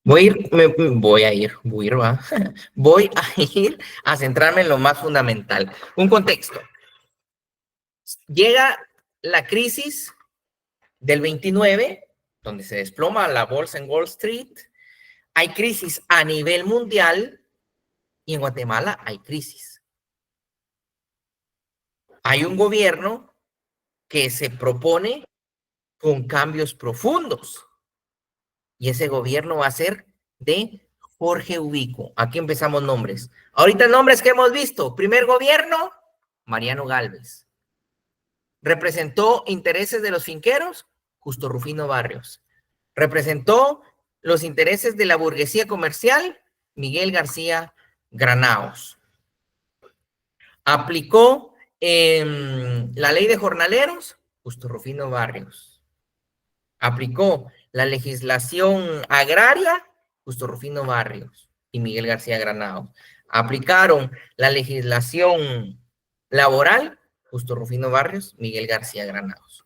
Voy a ir a centrarme en lo más fundamental. Un contexto. Llega la crisis del 29, donde se desploma la bolsa en Wall Street. Hay crisis a nivel mundial y en Guatemala hay crisis. Hay un gobierno que se propone con cambios profundos. Y ese gobierno va a ser de Jorge Ubico. Aquí empezamos nombres. Ahorita nombres que hemos visto. Primer gobierno, Mariano Gálvez. Representó intereses de los finqueros, Justo Rufino Barrios. Representó los intereses de la burguesía comercial, Miguel García Granados. Aplicó la ley de jornaleros, Justo Rufino Barrios. Aplicó la legislación agraria, Justo Rufino Barrios y Miguel García Granados. Aplicaron la legislación laboral, Justo Rufino Barrios, Miguel García Granados.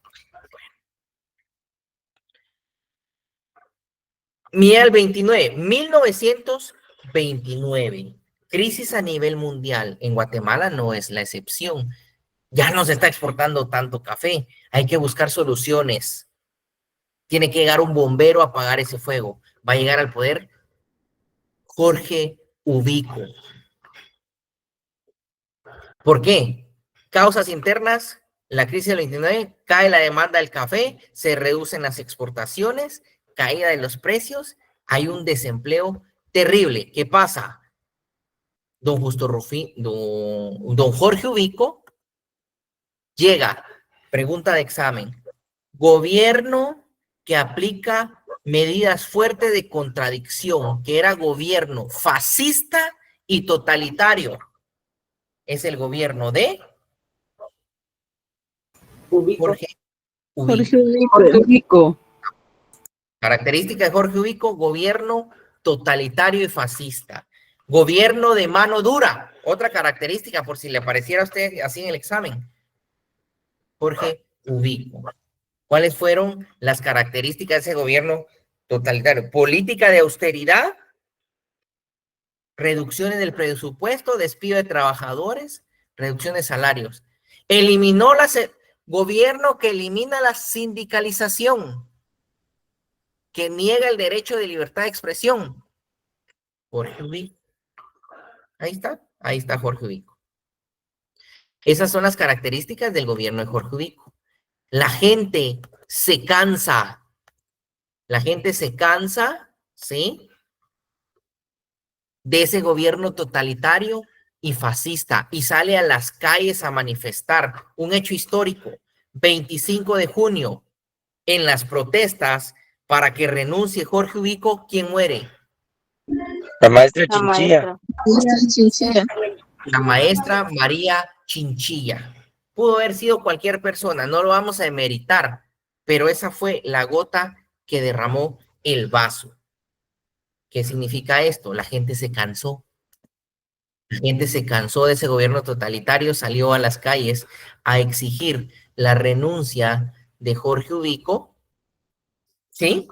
Mira el 29, 1929. Crisis a nivel mundial. En Guatemala no es la excepción. Ya no se está exportando tanto café. Hay que buscar soluciones. Tiene que llegar un bombero a apagar ese fuego. Va a llegar al poder Jorge Ubico. ¿Por qué? Causas internas, la crisis del 29, cae la demanda del café, se reducen las exportaciones, caída de los precios, hay un desempleo terrible. ¿Qué pasa? Don Jorge Ubico llega, pregunta de examen, gobierno que aplica medidas fuertes de contradicción, que era gobierno fascista y totalitario. Es el gobierno de Jorge Ubico. Característica de Jorge Ubico, gobierno totalitario y fascista. Gobierno de mano dura. Otra característica, por si le pareciera a usted así en el examen. Jorge Ubico. ¿Cuáles fueron las características de ese gobierno totalitario? Política de austeridad, reducciones del presupuesto, despido de trabajadores, reducción de salarios. Gobierno que elimina la sindicalización, que niega el derecho de libertad de expresión. Jorge Ubico. Ahí está Jorge Ubico. Esas son las características del gobierno de Jorge Ubico. La gente se cansa. ¿Sí? De ese gobierno totalitario y fascista y sale a las calles a manifestar. Un hecho histórico, 25 de junio, en las protestas para que renuncie Jorge Ubico, ¿quién muere? La maestra La Chinchilla. maestra. La maestra María Chinchilla. Pudo haber sido cualquier persona, no lo vamos a demeritar, pero esa fue la gota que derramó el vaso. ¿Qué significa esto? La gente se cansó. La gente se cansó de ese gobierno totalitario, salió a las calles a exigir la renuncia de Jorge Ubico, ¿sí?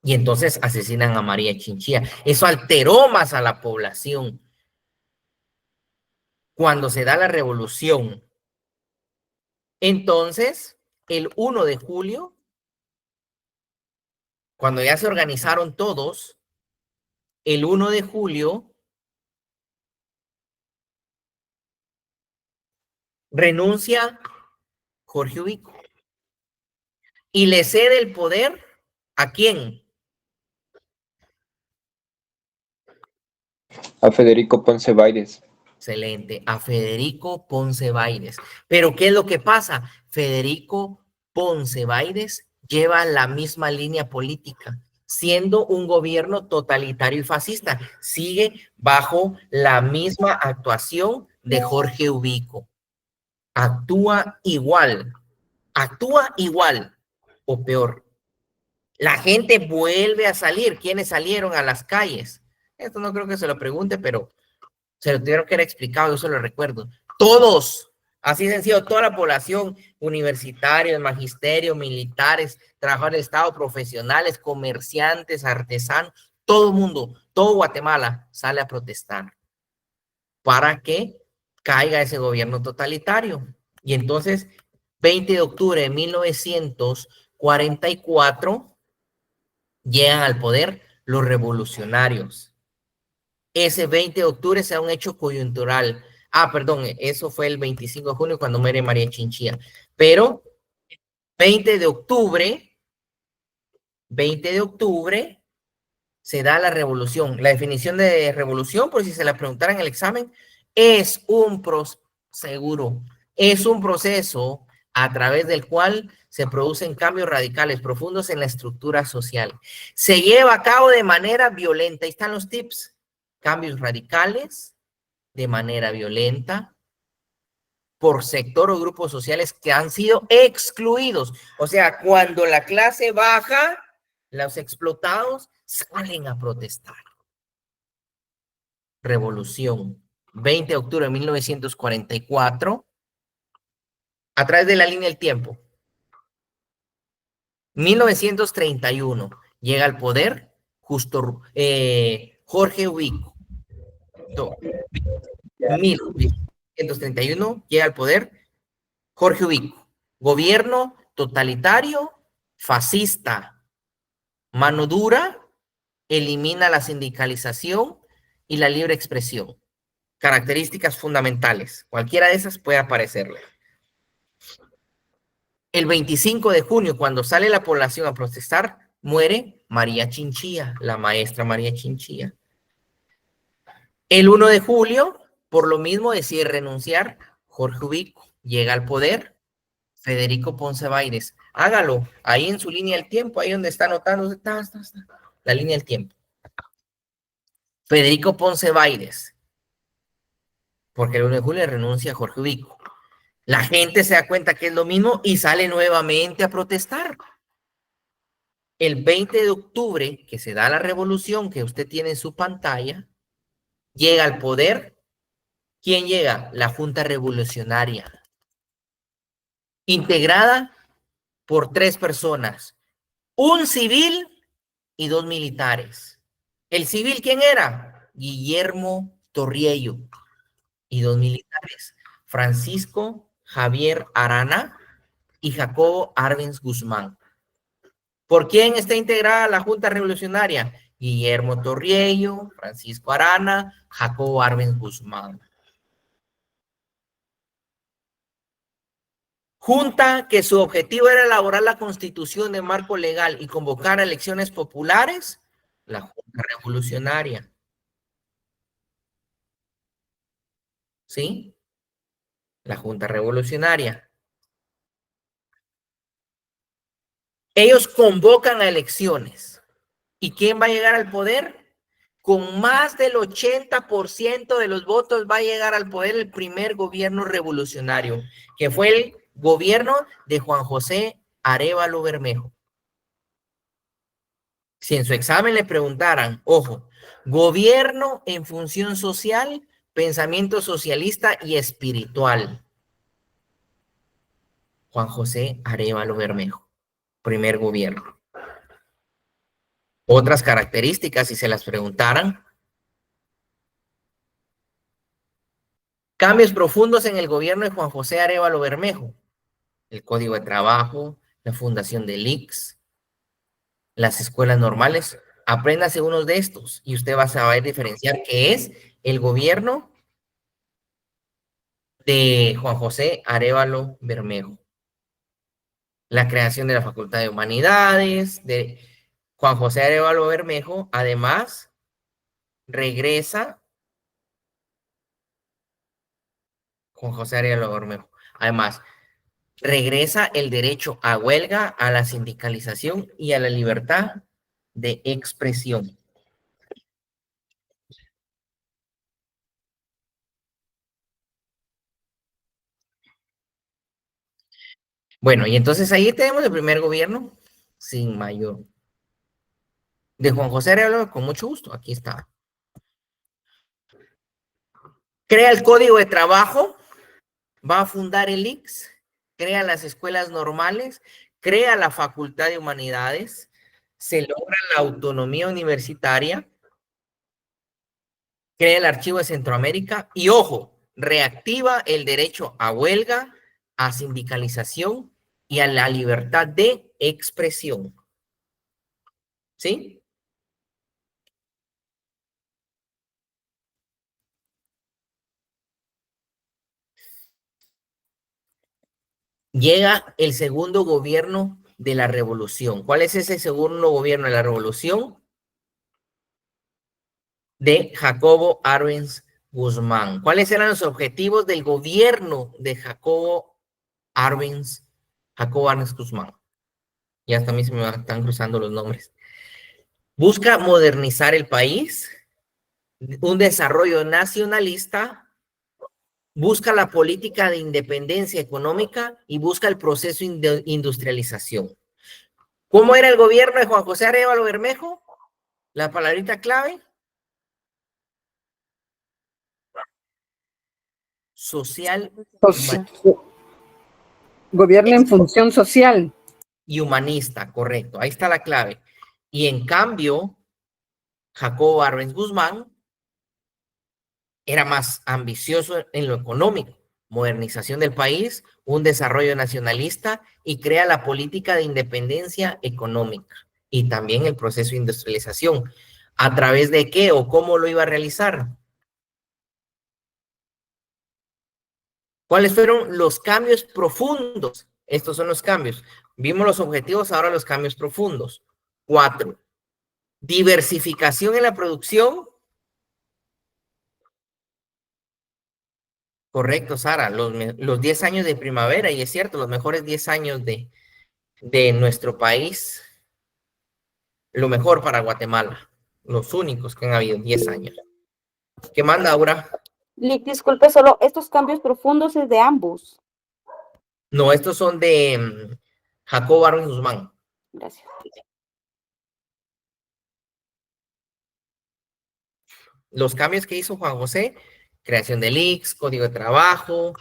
Y entonces asesinan a María Chinchilla. Eso alteró más a la población. Cuando se da la revolución, entonces, el 1 de julio, cuando ya se organizaron todos, el 1 de julio, renuncia Jorge Ubico y le cede el poder ¿a quién? A Federico Ponce Baires. Excelente, a Federico Ponce Baires. Pero ¿qué es lo que pasa? Federico Ponce Baires lleva la misma línea política, siendo un gobierno totalitario y fascista. Sigue bajo la misma actuación de Jorge Ubico. Actúa igual o peor. La gente vuelve a salir. ¿Quiénes salieron a las calles? Esto no creo que se lo pregunte, pero se lo tuvieron que haber explicado, yo se lo recuerdo. Todos, así sencillo, toda la población, universitarios, magisterio, militares, trabajadores del Estado, profesionales, comerciantes, artesanos, todo el mundo, todo Guatemala sale a protestar para que caiga ese gobierno totalitario. Y entonces, 20 de octubre de 1944, llegan al poder los revolucionarios. Ese 20 de octubre sea un hecho coyuntural. Ah, perdón, eso fue el 25 de junio cuando muere María Chinchilla. Pero 20 de octubre se da la revolución. La definición de revolución, por si se la preguntaran en el examen, es un proceso a través del cual se producen cambios radicales profundos en la estructura social. Se lleva a cabo de manera violenta. Ahí están los tips. Cambios radicales de manera violenta por sector o grupos sociales que han sido excluidos. O sea, cuando la clase baja, los explotados salen a protestar. Revolución, 20 de octubre de 1944, a través de la línea del tiempo. 1931, llega al poder Jorge Ubico. 1931 llega al poder Jorge Ubico. Gobierno totalitario, fascista, mano dura, elimina la sindicalización y la libre expresión. Características fundamentales. Cualquiera de esas puede aparecerle. El 25 de junio, cuando sale la población a protestar, muere María Chinchilla, la maestra María Chinchilla. El 1 de julio, por lo mismo, decide renunciar Jorge Ubico. Llega al poder Federico Ponce Baires. Hágalo ahí en su línea del tiempo, ahí donde está anotando, está. La línea del tiempo. Federico Ponce Baires. Porque el 1 de julio renuncia a Jorge Ubico. La gente se da cuenta que es lo mismo y sale nuevamente a protestar. El 20 de octubre, que se da la revolución que usted tiene en su pantalla, llega al poder. ¿Quién llega? La Junta Revolucionaria. Integrada por 3 personas. Un civil y 2 militares. ¿El civil quién era? Guillermo Torriello. Y 2 militares. Francisco Javier Arana y Jacobo Arbenz Guzmán. ¿Por quién está integrada la Junta Revolucionaria? Guillermo Torriello, Francisco Arana, Jacobo Arbenz Guzmán. Junta que su objetivo era elaborar la constitución de marco legal y convocar a elecciones populares, la Junta Revolucionaria. ¿Sí? La Junta Revolucionaria. Ellos convocan a elecciones. ¿Y quién va a llegar al poder? con más del 80% de los votos va a llegar al poder el primer gobierno revolucionario, que fue el gobierno de Juan José Arévalo Bermejo. Si en su examen le preguntaran, ojo, gobierno en función social, pensamiento socialista y espiritual. Juan José Arévalo Bermejo, primer gobierno. Otras características, si se las preguntaran. Cambios profundos en el gobierno de Juan José Arévalo Bermejo. El Código de Trabajo, la fundación del ICS, las escuelas normales. Apréndase unos de estos y usted va a saber diferenciar qué es el gobierno de Juan José Arévalo Bermejo. La creación de la Facultad de Humanidades, de Juan José Arévalo Bermejo, además, regresa Juan José Arévalo Bermejo. Además, regresa el derecho a huelga, a la sindicalización y a la libertad de expresión. Bueno, y entonces ahí tenemos el primer gobierno sin mayor. De Juan José Arévalo, con mucho gusto, aquí está. Crea el Código de Trabajo, va a fundar el ICS, crea las escuelas normales, crea la Facultad de Humanidades, se logra la autonomía universitaria, crea el Archivo de Centroamérica y, ojo, reactiva el derecho a huelga, a sindicalización y a la libertad de expresión. ¿Sí? Llega el segundo gobierno de la revolución. ¿Cuál es ese segundo gobierno de la revolución? De Jacobo Arbenz Guzmán. ¿Cuáles eran los objetivos del gobierno de Jacobo Arbenz Guzmán? Ya hasta a mí se me están cruzando los nombres. Busca modernizar el país, un desarrollo nacionalista, busca la política de independencia económica y busca el proceso de industrialización. ¿Cómo era el gobierno de Juan José Arévalo Bermejo? La palabrita clave. Social. Gobierno en función social. Y humanista, correcto. Ahí está la clave. Y en cambio, Jacobo Arbenz Guzmán era más ambicioso en lo económico. Modernización del país, un desarrollo nacionalista y crea la política de independencia económica y también el proceso de industrialización. ¿A través de qué o cómo lo iba a realizar? ¿Cuáles fueron los cambios profundos? Estos son los cambios. Vimos los objetivos, ahora los cambios profundos. 4. Diversificación en la producción. Correcto, Sara, los 10 años de primavera, y es cierto, los mejores 10 años de nuestro país, lo mejor para Guatemala, los únicos que han habido 10 años. ¿Qué manda, Aura? Lick, disculpe, solo estos cambios profundos es de ambos. No, estos son de Jacobo Arbenz Guzmán. Gracias. Los cambios que hizo Juan José, creación del ICS, Código de Trabajo,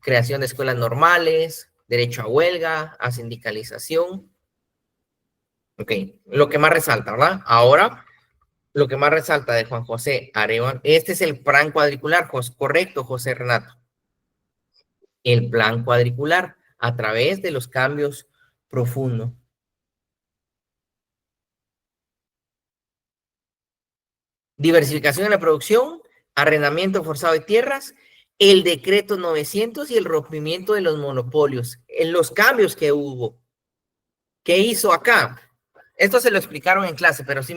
creación de escuelas normales, derecho a huelga, a sindicalización. Ok, lo que más resalta, ¿verdad? Ahora, lo que más resalta de Juan José Arévalo, este es el plan cuadricular, correcto, José Renato. El plan cuadricular a través de los cambios profundos. Diversificación en la producción, arrendamiento forzado de tierras, el decreto 900 y el rompimiento de los monopolios. En los cambios que hubo. ¿Qué hizo acá? Esto se lo explicaron en clase, pero sí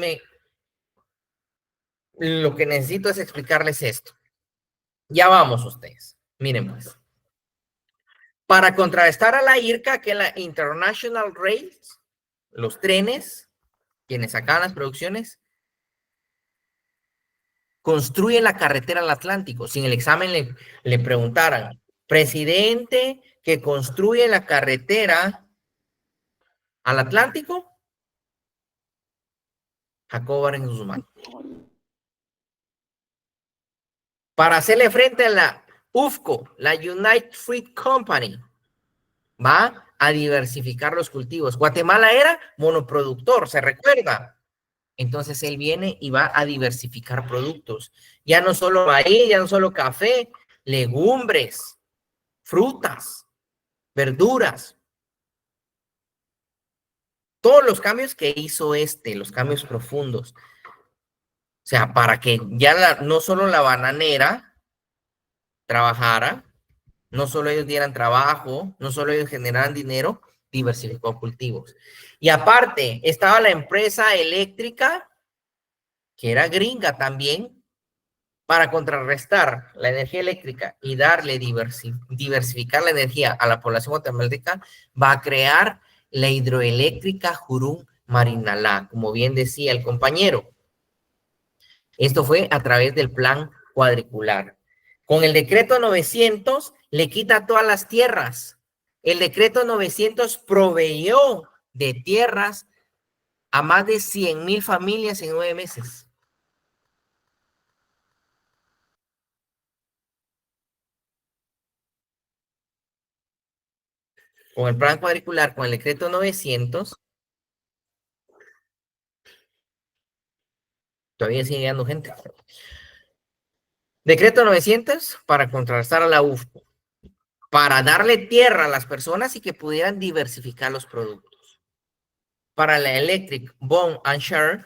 lo que necesito es explicarles esto. Ya vamos ustedes. Miren pues. Para contrarrestar a la IRCA, que es la International Rails, los trenes, quienes sacaban las producciones, construye la carretera al Atlántico? Si en el examen le preguntaran, presidente que construye la carretera al Atlántico, Jacobo Arbenz Guzmán. Para hacerle frente a la UFCO, la United Fruit Company, va a diversificar los cultivos. Guatemala era monoproductor, ¿se recuerda? Entonces él viene y va a diversificar productos. Ya no solo maíz, ya no solo café, legumbres, frutas, verduras. Todos los cambios que hizo los cambios profundos. O sea, para que ya no solo la bananera trabajara, no solo ellos dieran trabajo, no solo ellos generaran dinero, diversificó cultivos. Y aparte, estaba la empresa eléctrica, que era gringa también, para contrarrestar la energía eléctrica y darle diversificar la energía a la población guatemalteca, va a crear la hidroeléctrica Jurún-Marinalá, como bien decía el compañero. Esto fue a través del plan cuadricular. Con el decreto 900 le quita todas las tierras. El decreto 900 proveyó de tierras a más de 100,000 familias en 9 meses. Con el plan cuadricular, con el decreto 900, todavía sigue llegando gente. Decreto 900 para contrarrestar a la UFCO, para darle tierra a las personas y que pudieran diversificar los productos. Para la Electric Bond and Share,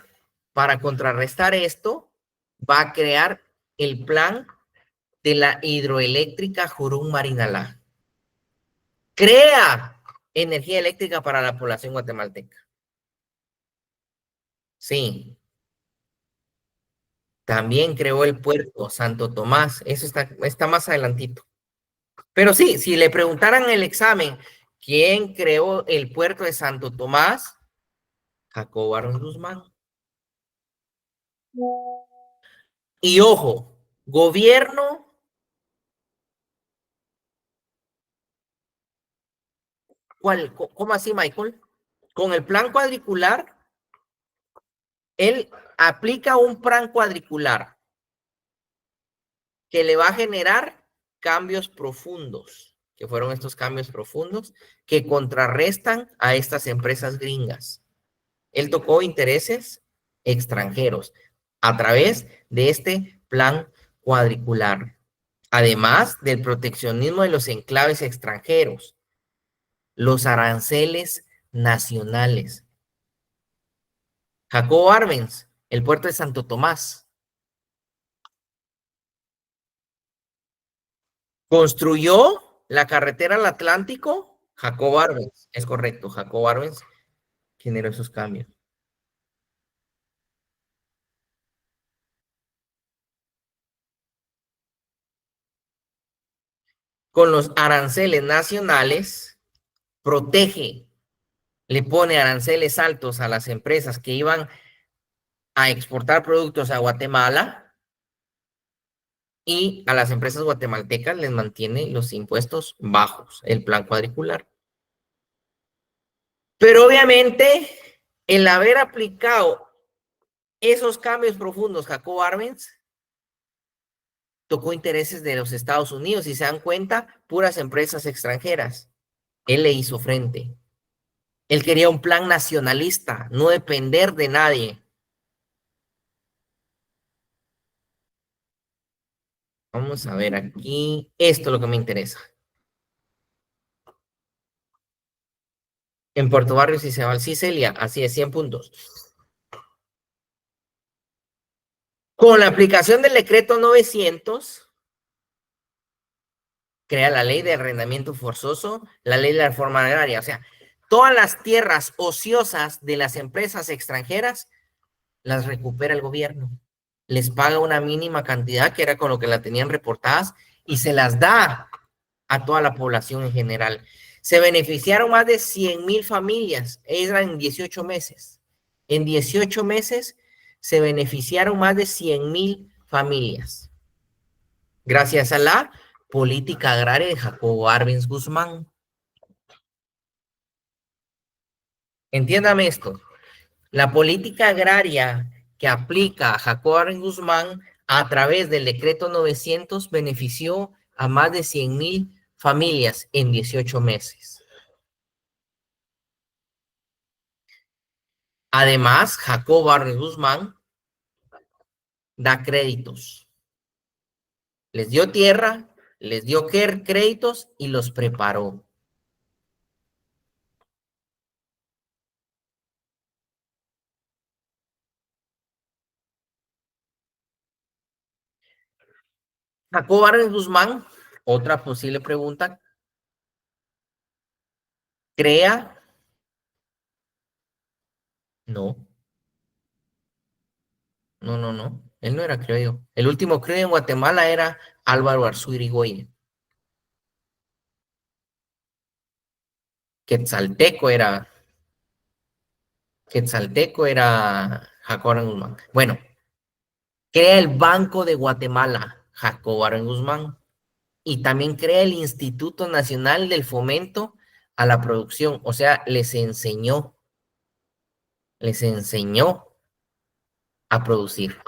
para contrarrestar esto, va a crear el plan de la hidroeléctrica Jurún-Marinalá. Crea energía eléctrica para la población guatemalteca. Sí. También creó el puerto Santo Tomás. Eso está más adelantito. Pero sí, si le preguntaran en el examen quién creó el puerto de Santo Tomás, Jacobo Arbenz Guzmán. Y ojo, gobierno. ¿Cómo así, Michael? Con el plan cuadricular, él aplica un plan cuadricular que le va a generar cambios profundos, que fueron estos cambios profundos que contrarrestan a estas empresas gringas. Él tocó intereses extranjeros a través de este plan cuadricular, además del proteccionismo de los enclaves extranjeros, los aranceles nacionales. Jacobo Arbenz, el puerto de Santo Tomás. ¿Construyó la carretera al Atlántico? Jacobo Arbenz, es correcto. Jacobo Arbenz generó esos cambios. Con los aranceles nacionales, protege, le pone aranceles altos a las empresas que iban a exportar productos a Guatemala y a las empresas guatemaltecas les mantiene los impuestos bajos, el plan cuadricular. Pero obviamente, el haber aplicado esos cambios profundos, Jacobo Arbenz tocó intereses de los Estados Unidos y se dan cuenta, puras empresas extranjeras. Él le hizo frente. Él quería un plan nacionalista, no depender de nadie. Vamos a ver aquí, esto es lo que me interesa. En Puerto Barrios y Cebal, sí, Celia, así es, 100 puntos. Con la aplicación del decreto 900, crea la ley de arrendamiento forzoso, la ley de la reforma agraria. O sea, todas las tierras ociosas de las empresas extranjeras las recupera el gobierno. Les paga una mínima cantidad, que era con lo que la tenían reportadas, y se las da a toda la población en general. Se beneficiaron más de 100,000 familias, eran en 18 meses. En 18 meses se beneficiaron más de 100,000 familias, gracias a la política agraria de Jacobo Arbenz Guzmán. Entiéndame esto. La política agraria que aplica a Jacobo Arbenz Guzmán a través del decreto 900 benefició a más de 100,000 familias en 18 meses. Además, Jacobo Arbenz Guzmán da créditos. Les dio tierra, les dio créditos y los preparó. Jacobo Arbenz Guzmán, otra posible pregunta, ¿crea? No. No. Él no era criollo. El último criollo en Guatemala era Álvaro Arzú Irigoyen. Quetzalteco era Jacobo Arbenz Guzmán. Bueno, crea el Banco de Guatemala, Jacobo Arbenz Guzmán. Y también crea el Instituto Nacional del Fomento a la Producción. O sea, les enseñó a producir.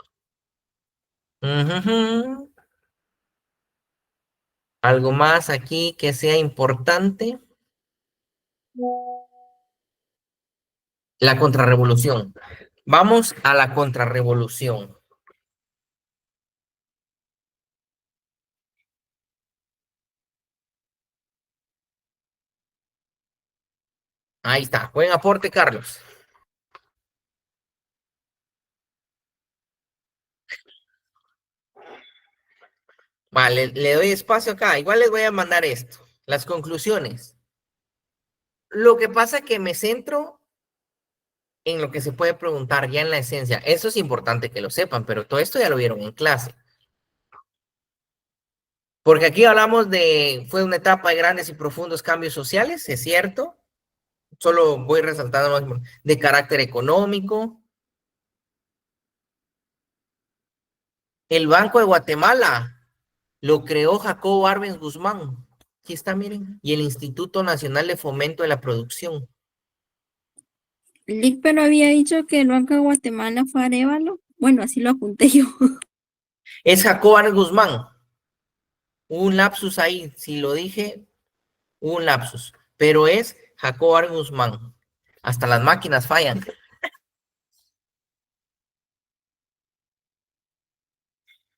¿Algo más aquí que sea importante? La contrarrevolución. Vamos a la contrarrevolución. Ahí está. Buen aporte, Carlos. Vale, le doy espacio acá. Igual les voy a mandar esto. Las conclusiones. Lo que pasa es que me centro en lo que se puede preguntar ya en la esencia. Eso es importante que lo sepan, pero todo esto ya lo vieron en clase. Porque aquí hablamos fue una etapa de grandes y profundos cambios sociales, es cierto. Solo voy resaltando de carácter económico. El Banco de Guatemala lo creó Jacobo Arbenz Guzmán. Aquí está, miren. Y el Instituto Nacional de Fomento de la Producción. Lick, pero había dicho que el Banco de Guatemala fue Arévalo. Bueno, así lo apunté yo. Es Jacobo Arbenz Guzmán. Un lapsus ahí, si lo dije, un lapsus. Pero es Jacobo Arbenz Guzmán. Hasta las máquinas fallan.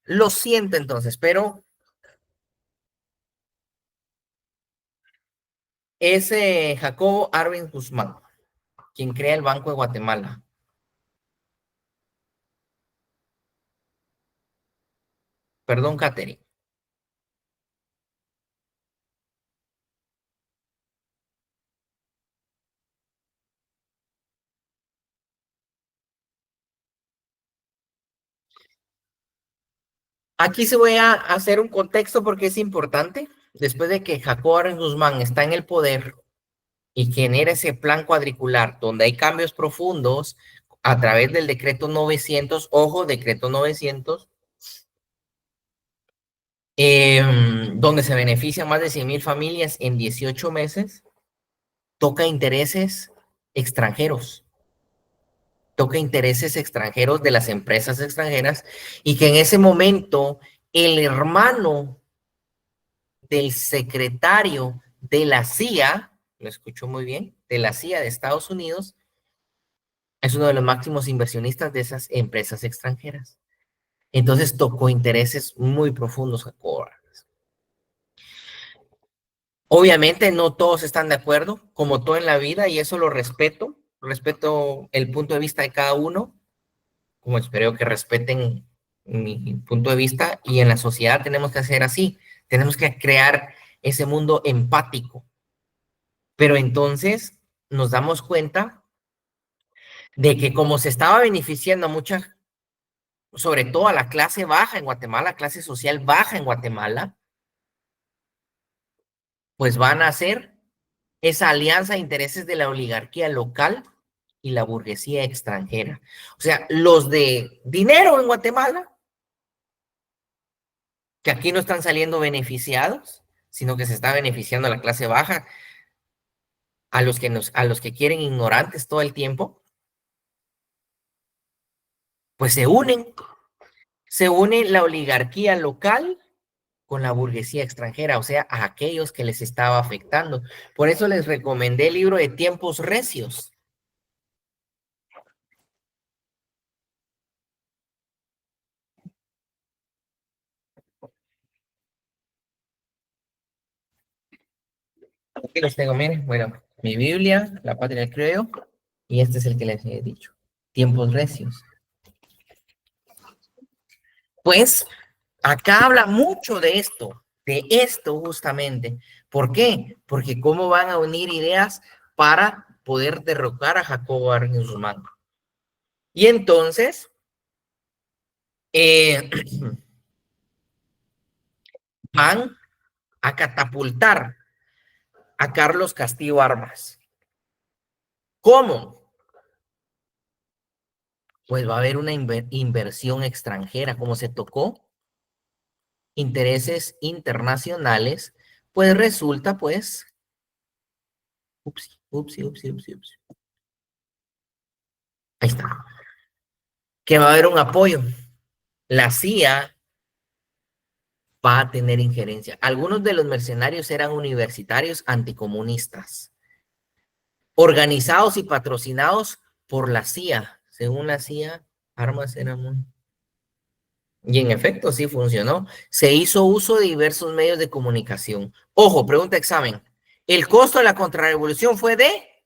Lo siento entonces, pero es Jacobo Arbenz Guzmán quien crea el Banco de Guatemala. Perdón, Catherine. Aquí se voy a hacer un contexto porque es importante. Después de que Jacobo Arbenz Guzmán está en el poder y genera ese plan cuadricular donde hay cambios profundos a través del decreto 900, ojo, decreto 900, donde se benefician más de 100,000 familias en 18 meses, toca intereses extranjeros. Toca intereses extranjeros de las empresas extranjeras y que en ese momento el hermano del secretario de la CIA, lo escuchó muy bien, de la CIA de Estados Unidos, es uno de los máximos inversionistas de esas empresas extranjeras. Entonces tocó intereses muy profundos, Jacobo. Obviamente no todos están de acuerdo, como todo en la vida, y eso lo respeto el punto de vista de cada uno, como espero que respeten mi punto de vista, y en la sociedad tenemos que hacer así, tenemos que crear ese mundo empático. Pero entonces nos damos cuenta de que como se estaba beneficiando mucha, sobre todo a la clase baja en Guatemala, clase social baja en Guatemala, pues van a hacer esa alianza de intereses de la oligarquía local y la burguesía extranjera. O sea, los de dinero en Guatemala que aquí no están saliendo beneficiados, sino que se está beneficiando a la clase baja, a los que quieren ignorantes todo el tiempo, pues se une la oligarquía local con la burguesía extranjera, o sea, a aquellos que les estaba afectando. Por eso les recomendé el libro de Tiempos Recios. Aquí los tengo, miren, bueno, mi Biblia, La Patria del Criollo, y este es el que les he dicho, Tiempos Recios. Pues, acá habla mucho de esto justamente. ¿Por qué? Porque cómo van a unir ideas para poder derrocar a Jacobo Arbenz Guzmán. Y entonces, van a catapultar a Carlos Castillo Armas. ¿Cómo? Pues va a haber una inversión extranjera, como se tocó intereses internacionales, pues resulta, pues, ahí está, que va a haber un apoyo. La CIA va a tener injerencia. Algunos de los mercenarios eran universitarios anticomunistas, organizados y patrocinados por la CIA. Según la CIA, armas eran muy... Y en efecto, sí funcionó. Se hizo uso de diversos medios de comunicación. Ojo, pregunta examen. El costo de la contrarrevolución fue de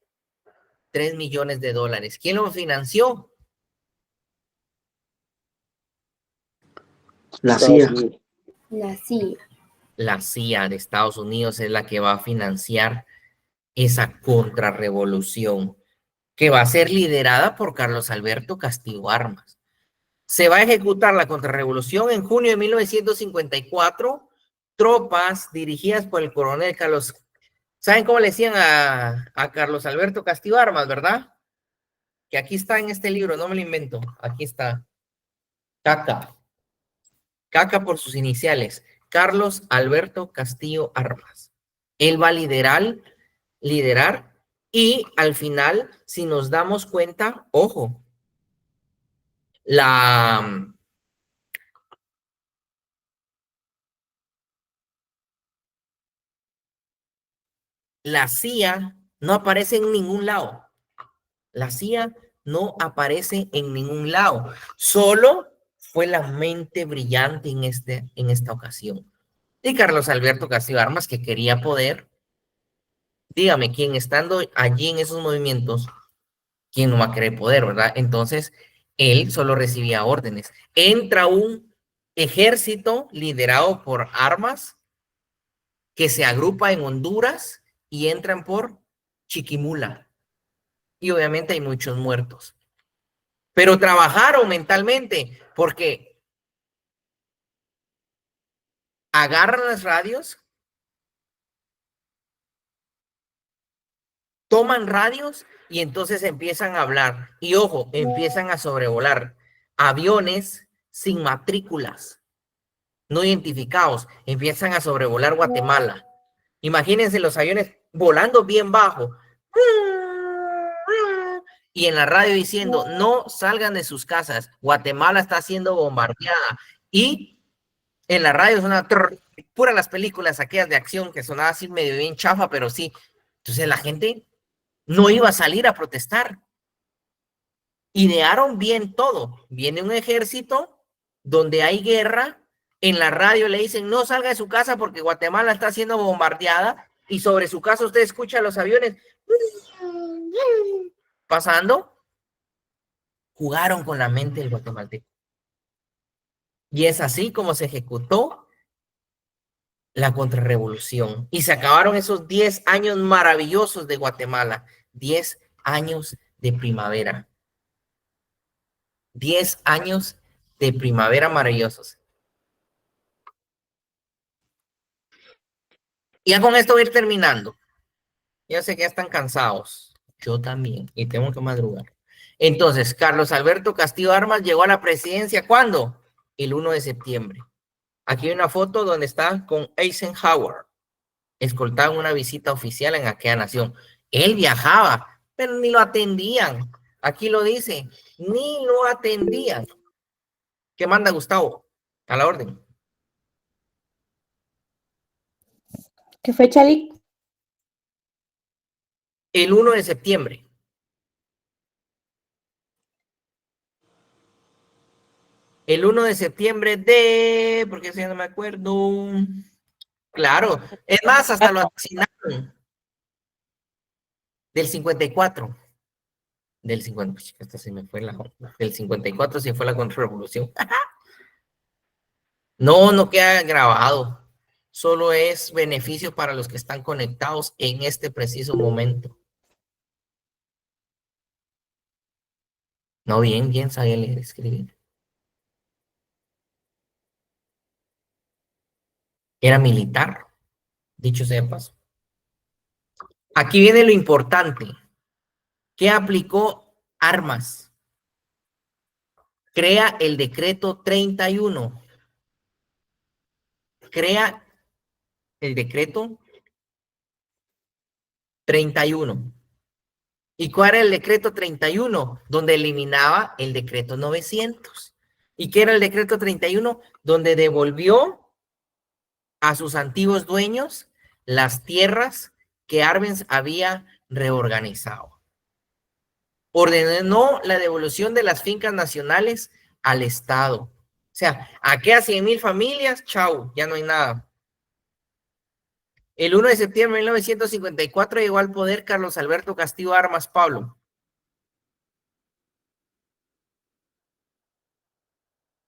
$3 millones. ¿Quién lo financió? La CIA. La CIA. La CIA de Estados Unidos es la que va a financiar esa contrarrevolución, que va a ser liderada por Carlos Alberto Castillo Armas. Se va a ejecutar la contrarrevolución en junio de 1954. Tropas dirigidas por el coronel Carlos... ¿Saben cómo le decían a Carlos Alberto Castillo Armas, verdad? Que aquí está en este libro, no me lo invento. Aquí está. Caca. Caca por sus iniciales. Carlos Alberto Castillo Armas. Él va a liderar y al final, si nos damos cuenta, ojo, la CIA no aparece en ningún lado. La CIA no aparece en ningún lado. Solo fue la mente brillante en esta ocasión. Y Carlos Alberto Castillo Armas, que quería poder. Dígame, ¿quién estando allí en esos movimientos, quién no va a querer poder, verdad? Entonces, él solo recibía órdenes. Entra un ejército liderado por Armas que se agrupa en Honduras y entran por Chiquimula. Y obviamente hay muchos muertos. Pero trabajaron mentalmente porque agarran las radios, toman radios y entonces empiezan a hablar. Y ojo, empiezan a sobrevolar aviones sin matrículas, no identificados. Empiezan a sobrevolar Guatemala. Imagínense los aviones volando bien bajo. Y en la radio diciendo, no salgan de sus casas, Guatemala está siendo bombardeada. Y en la radio suena pura las películas aquellas de acción que sonaba así medio bien chafa, pero sí. Entonces la gente no iba a salir a protestar. Idearon bien todo. Viene un ejército donde hay guerra. En la radio le dicen, no salga de su casa porque Guatemala está siendo bombardeada. Y sobre su casa usted escucha los aviones pasando. Jugaron con la mente del guatemalteco. Y es así como se ejecutó la contrarrevolución. Y se acabaron esos 10 años maravillosos de Guatemala. 10 años de primavera. 10 años de primavera maravillosos. Y ya con esto voy a ir terminando. Yo sé que ya están cansados. Yo también. Y tengo que madrugar. Entonces, Carlos Alberto Castillo Armas llegó a la presidencia, ¿cuándo? El 1 de septiembre. Aquí hay una foto donde está con Eisenhower, escoltado en una visita oficial en aquella nación. Él viajaba, pero ni lo atendían. Aquí lo dice, ni lo atendían. ¿Qué manda Gustavo? A la orden. ¿Qué fecha, Lick? El 1 de septiembre. El 1 de septiembre de... porque si no me acuerdo. Claro. Es más, hasta lo asesinaron. Del 54. Del 50. Esta se me fue la... Del 54 se fue la contrarrevolución. No, no queda grabado. Solo es beneficio para los que están conectados en este preciso momento. No, bien, sabía leer y escribir. Era militar, dicho sea de paso. Aquí viene lo importante. ¿Qué aplicó armas? Crea el decreto 31. Crea el decreto 31. ¿Y cuál era el decreto 31? Donde eliminaba el decreto 900. ¿Y qué era el decreto 31? Donde devolvió a sus antiguos dueños las tierras que Arbenz había reorganizado. Ordenó la devolución de las fincas nacionales al Estado. O sea, aquellas 100,000 familias, chau, ya no hay nada. El 1 de septiembre de 1954 llegó al poder Carlos Alberto Castillo Armas Pablo.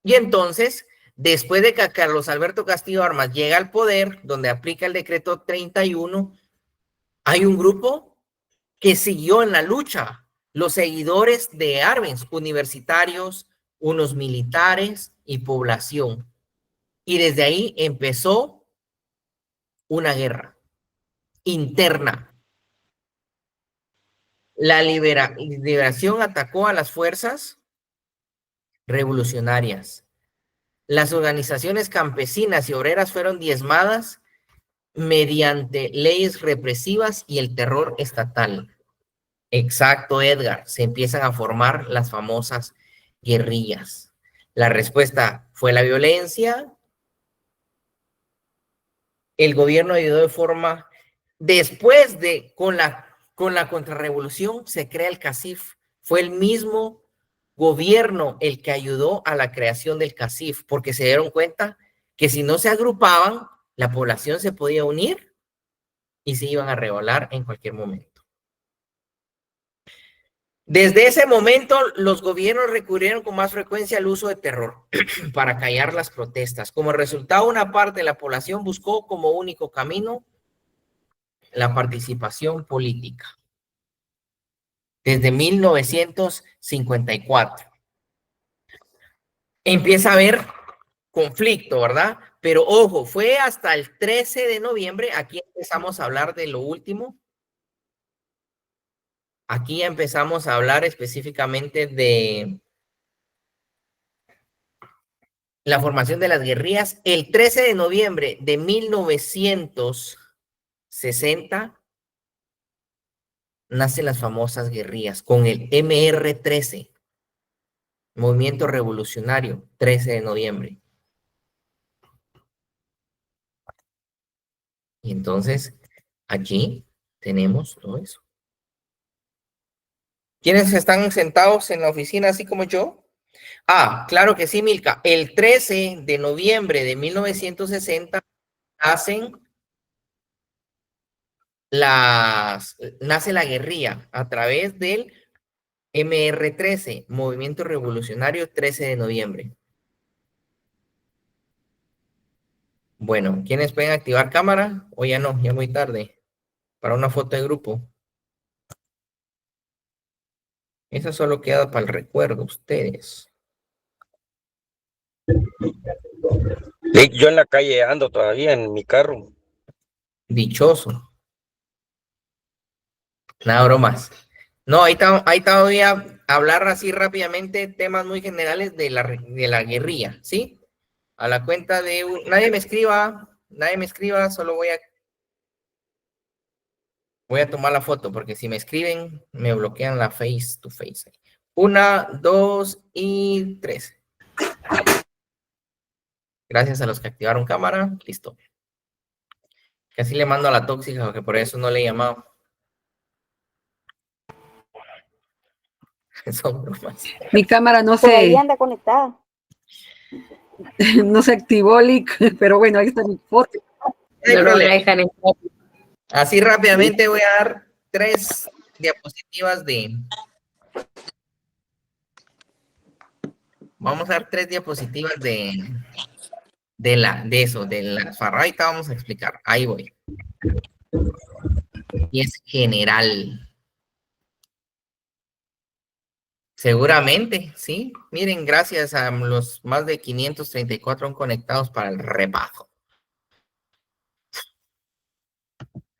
Y entonces, después de que Carlos Alberto Castillo Armas llega al poder, donde aplica el decreto 31, hay un grupo que siguió en la lucha. Los seguidores de Arbenz, universitarios, unos militares y población. Y desde ahí empezó una guerra interna. La liberación atacó a las fuerzas revolucionarias. Las organizaciones campesinas y obreras fueron diezmadas mediante leyes represivas y el terror estatal. Exacto, Edgar. Se empiezan a formar las famosas guerrillas. La respuesta fue la violencia. El gobierno ayudó de forma... Después de, con la contrarrevolución, se crea el CACIF. Fue el mismo gobierno el que ayudó a la creación del CACIF, porque se dieron cuenta que si no se agrupaban, la población se podía unir y se iban a rebelar en cualquier momento. Desde ese momento, los gobiernos recurrieron con más frecuencia al uso de terror para callar las protestas. Como resultado, una parte de la población buscó como único camino la participación política. Desde 1954. Empieza a haber conflicto, ¿verdad? Pero ojo, fue hasta el 13 de noviembre, aquí empezamos a hablar de lo último. Aquí ya empezamos a hablar específicamente de la formación de las guerrillas. El 13 de noviembre de 1960 nacen las famosas guerrillas con el MR13, Movimiento Revolucionario, 13 de noviembre. Y entonces, aquí tenemos todo eso. ¿Quiénes están sentados en la oficina así como yo? Ah, claro que sí, Milka. El 13 de noviembre de 1960 nace la guerrilla a través del MR13, Movimiento Revolucionario 13 de noviembre. Bueno, ¿quiénes pueden activar cámara? O ya no, ya muy tarde. Para una foto de grupo. Esa solo queda para el recuerdo, ustedes. Yo en la calle ando todavía en mi carro. Dichoso. Nada, bromas. No, ahí voy a hablar así rápidamente temas muy generales de la guerrilla, ¿sí? A la cuenta de nadie me escriba, solo voy a tomar la foto, porque si me escriben, me bloquean la face to face. 1, 2 y 3. Gracias a los que activaron cámara, listo. Casi le mando a la tóxica, porque por eso no le he llamado. Son bromas. Mi cámara no Por ahí se, anda conectada. no se activó, Lick, pero bueno, ahí está mi foto. No hay problema. Así rápidamente voy a dar 3 diapositivas de... Vamos a dar 3 diapositivas de la farraita. Vamos a explicar. Ahí voy. Y es general. Seguramente, sí. Miren, gracias a los más de 534 conectados para el repaso.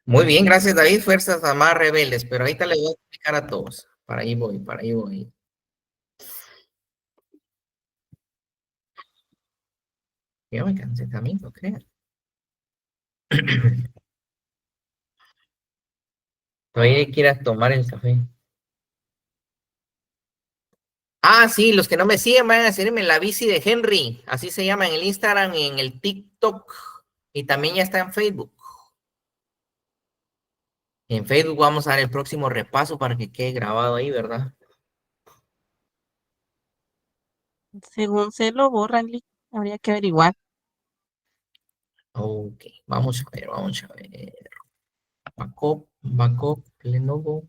Muy bien, gracias David. Fuerzas a más rebeldes, pero ahorita les voy a explicar a todos. Para ahí voy, para ahí voy. Ya me cansé también, no crean. Todavía quiero tomar el café. Ah, sí, los que no me siguen van a seguirme en la bici de Henry. Así se llama en el Instagram y en el TikTok. Y también ya está en Facebook. En Facebook vamos a dar el próximo repaso para que quede grabado ahí, ¿verdad? Según se lo borran, habría que averiguar. Ok, vamos a ver, vamos a ver. Backup, Lenovo,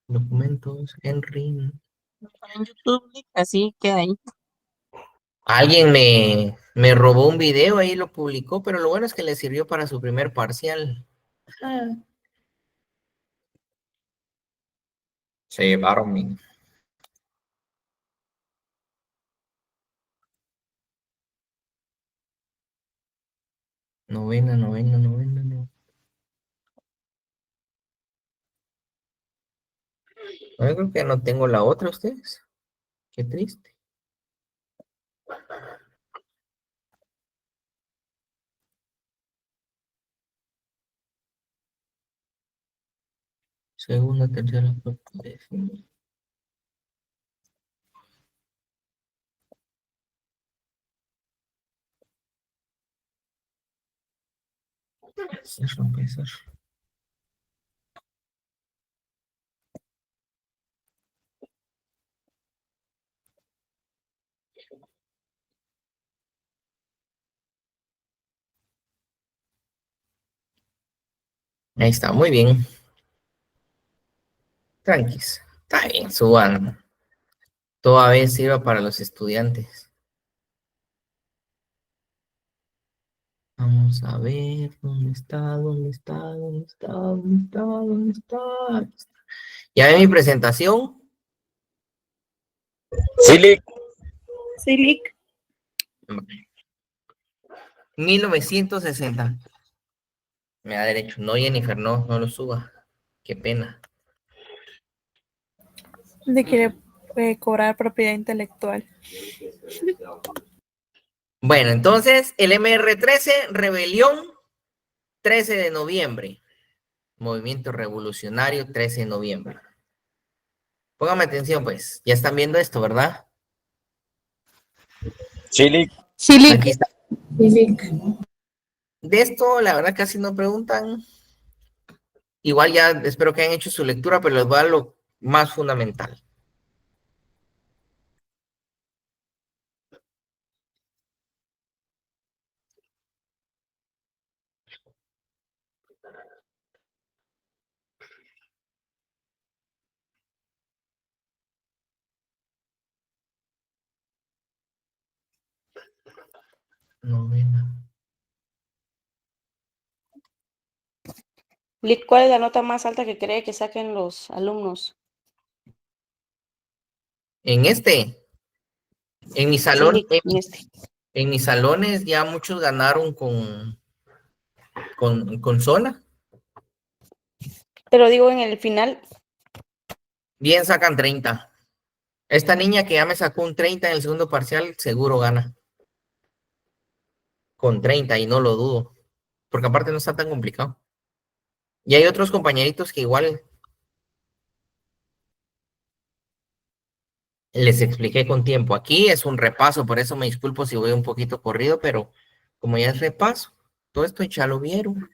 documentos, Henry. En YouTube, así queda ahí. Alguien me robó un video ahí, lo publicó, pero lo bueno es que le sirvió para su primer parcial. Se llevaron mi. Novena. No. Yo creo que no tengo la otra, ustedes. Qué triste. Segunda, tercera, cuarta, décima. Empezar. Ahí está, muy bien. Tranquis. Está bien, suban. Toda vez sirva para los estudiantes. Vamos a ver, ¿dónde está? ¿Ya ve mi presentación? Sí, Lick. Sí, Lick. 1960. Me da derecho. No, Jennifer, no lo suba. Qué pena. De quiere cobrar propiedad intelectual. Bueno, entonces, el MR13, rebelión, 13 de noviembre. Movimiento revolucionario, 13 de noviembre. Póngame atención, pues. Ya están viendo esto, ¿verdad? Sí, Lick. Sí, Lick. Aquí está. De esto, la verdad, casi no preguntan. Igual ya espero que hayan hecho su lectura, pero les voy a dar lo más fundamental. Novena. Lick, ¿cuál es la nota más alta que cree que saquen los alumnos? En mi salón, Sí, Lick, en este. en mis salones ya muchos ganaron con zona. Pero digo, en el final, Bien sacan 30. Esta niña que ya me sacó un 30 en el segundo parcial, seguro gana. con 30 y no lo dudo, porque aparte no está tan complicado. Y hay otros compañeritos que igual les expliqué con tiempo. Aquí es un repaso, por eso me disculpo si voy un poquito corrido, pero como ya es repaso, todo esto ya lo vieron.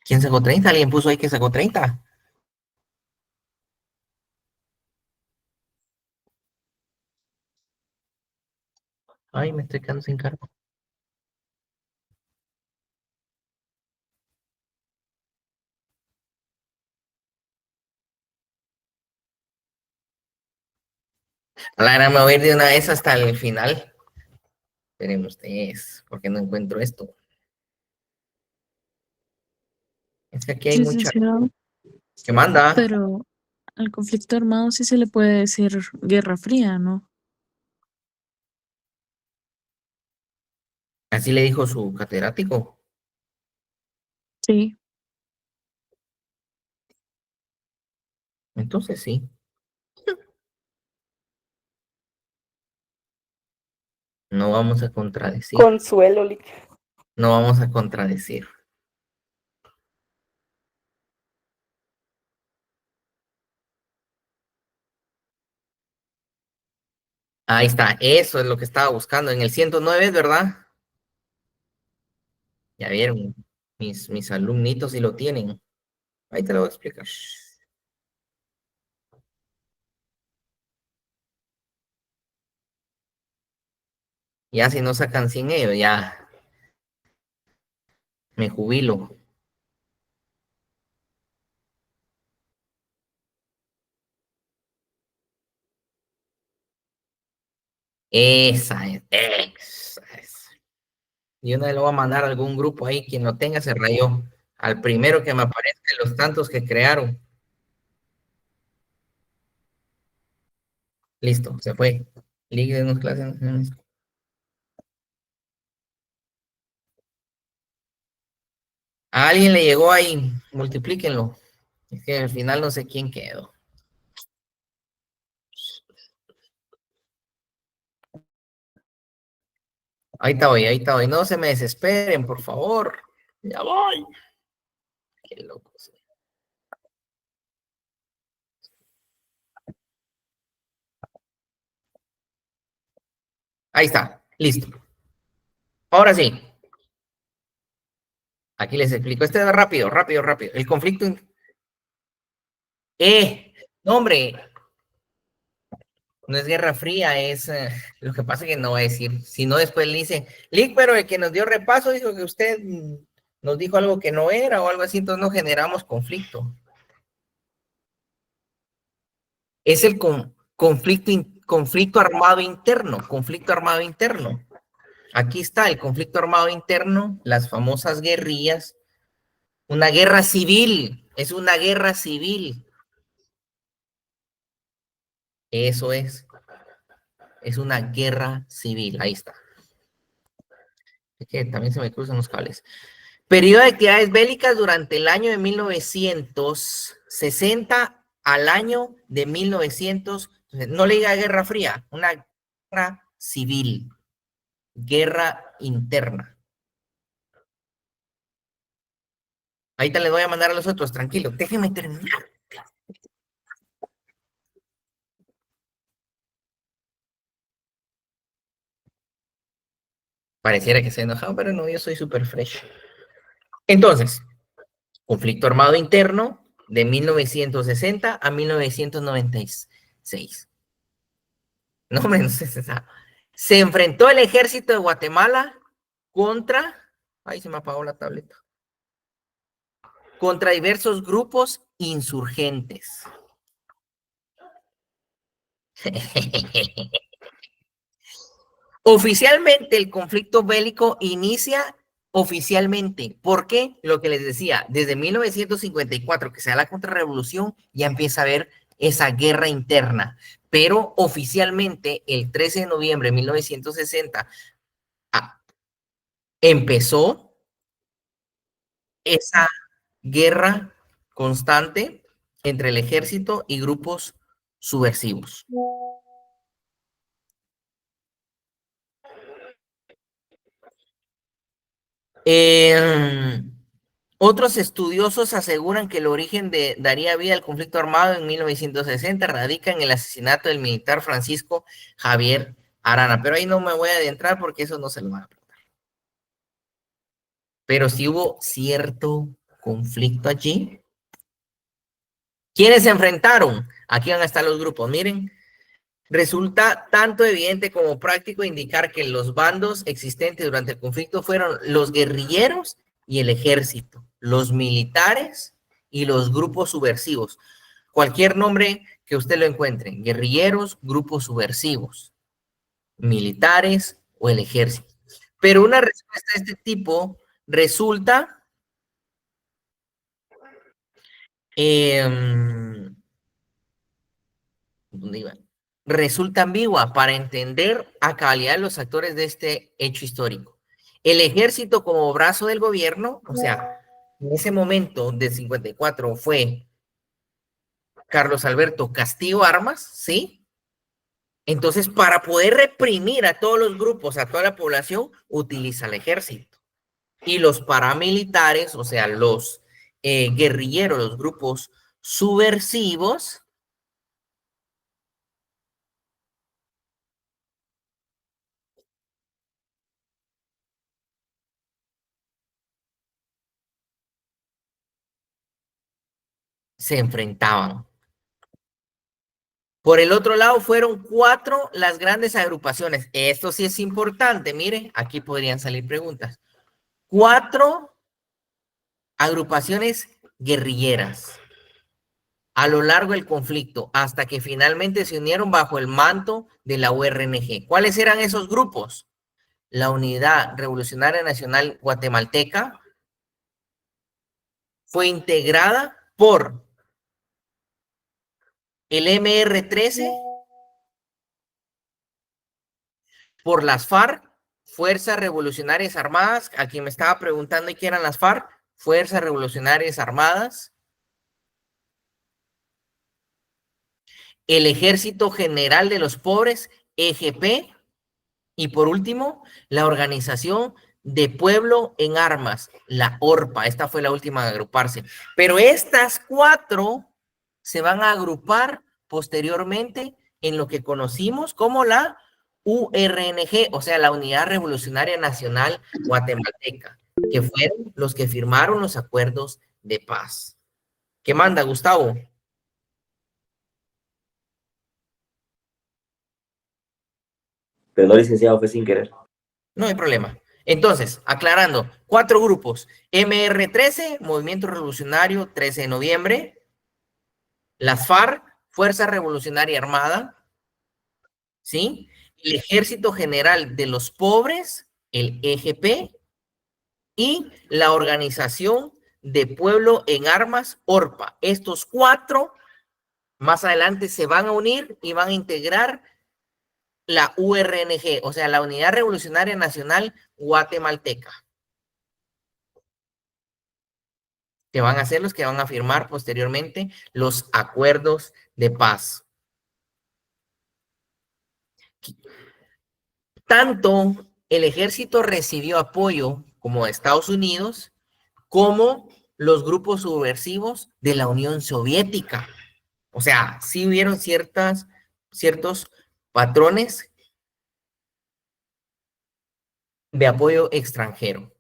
¿Quién sacó 30? ¿Alguien puso ahí que sacó 30? Ay, me estoy quedando sin cargo. Ahora me voy a ir de una vez hasta el final. Esperen ustedes, porque no encuentro esto. Es que aquí hay mucha... Licenciado, ¿Qué manda? pero al conflicto armado sí se le puede decir guerra fría, ¿no? Así le dijo su catedrático. Sí. Entonces sí. No vamos a contradecir. Consuelo, Lick. No vamos a contradecir. Ahí está, eso es lo que estaba buscando. En el 109, ¿verdad? Ya vieron, mis alumnitos sí lo tienen. Ahí te lo voy a explicar. Ya si no sacan 100 ellos, ya me jubilo. Esa es. Y una vez lo voy a mandar a algún grupo ahí, quien lo tenga se rayó. Al primero que me aparezca los tantos que crearon. Listo, se fue. Ligue de unas clases. A alguien le llegó ahí, multiplíquenlo. Es que al final no sé quién quedó. Ahí está hoy, ahí está hoy. No se me desesperen, por favor. Ya voy. Qué loco. Ahí está, listo. Ahora sí. Aquí les explico. Este es rápido, rápido, rápido. El conflicto. No, hombre. No es Guerra Fría, es lo que pasa que no va a decir. Si no, después le dice, Lick, pero el que nos dio repaso dijo que usted nos dijo algo que no era o algo así, entonces no generamos conflicto. Es el conflicto armado interno, conflicto armado interno. Aquí está el conflicto armado interno, las famosas guerrillas, una guerra civil, es una guerra civil. Eso es una guerra civil, ahí está. Es que también se me cruzan los cables. Periodo de actividades bélicas durante el año de 1960 al año de 1900, no le diga guerra fría, una guerra civil, guerra interna. Ahorita les voy a mandar a los otros, tranquilo, déjenme terminar. Pareciera que se enojado, pero no, yo soy súper fresh. Entonces, conflicto armado interno de 1960 a 1996. No, hombre, no sé si se enfrentó el ejército de Guatemala contra, ahí se me apagó la tableta, contra diversos grupos insurgentes. Oficialmente el conflicto bélico inicia oficialmente. ¿Por qué? Lo que les decía, desde 1954 que se da la contrarrevolución, ya empieza a haber esa guerra interna. Pero oficialmente el 13 de noviembre de 1960 empezó esa guerra constante entre el ejército y grupos subversivos. Otros estudiosos aseguran que el origen daría vida al conflicto armado en 1960 radica en el asesinato del militar Francisco Javier Arana, pero ahí no me voy a adentrar porque eso no se lo van a preguntar. Pero sí hubo cierto conflicto allí. ¿Quiénes se enfrentaron? Aquí van a estar los grupos, miren. Resulta tanto evidente como práctico indicar que los bandos existentes durante el conflicto fueron los guerrilleros y el ejército, los militares y los grupos subversivos. Cualquier nombre que usted lo encuentre, guerrilleros, grupos subversivos, militares o el ejército. Pero una respuesta de este tipo resulta ¿dónde iba? Resulta ambigua para entender a cabalidad los actores de este hecho histórico. El ejército como brazo del gobierno, o sea, en ese momento del 54 fue Carlos Alberto Castillo Armas, ¿sí? Entonces, para poder reprimir a todos los grupos, a toda la población, utiliza el ejército. Y los paramilitares, o sea, los guerrilleros, los grupos subversivos, se enfrentaban. Por el otro lado, fueron 4 las grandes agrupaciones. Esto sí es importante, miren, aquí podrían salir preguntas. 4 agrupaciones guerrilleras a lo largo del conflicto, hasta que finalmente se unieron bajo el manto de la URNG. ¿Cuáles eran esos grupos? La Unidad Revolucionaria Nacional Guatemalteca fue integrada por el MR-13, por las FARC, Fuerzas Revolucionarias Armadas, a quien me estaba preguntando qué eran las FARC, Fuerzas Revolucionarias Armadas, el Ejército General de los Pobres, EGP, y por último, la Organización de Pueblo en Armas, la ORPA. Esta fue la última a agruparse. Pero estas 4 se van a agrupar posteriormente en lo que conocimos como la URNG, o sea, la Unidad Revolucionaria Nacional Guatemalteca, que fueron los que firmaron los acuerdos de paz. ¿Qué manda, Gustavo? Perdón, licenciado, fue sin querer. No hay problema. Entonces, aclarando, 4 grupos. MR-13, Movimiento Revolucionario 13 de noviembre. Las FARC, Fuerza Revolucionaria Armada. ¿Sí? El Ejército General de los Pobres, el EGP. Y la Organización de Pueblo en Armas, ORPA. Estos 4, más adelante se van a unir y van a integrar la URNG, o sea, la Unidad Revolucionaria Nacional Guatemalteca. Que van a ser los que van a firmar posteriormente los acuerdos de paz. Tanto el ejército recibió apoyo como de Estados Unidos, como los grupos subversivos de la Unión Soviética. O sea, sí hubieron ciertos patrones de apoyo extranjero.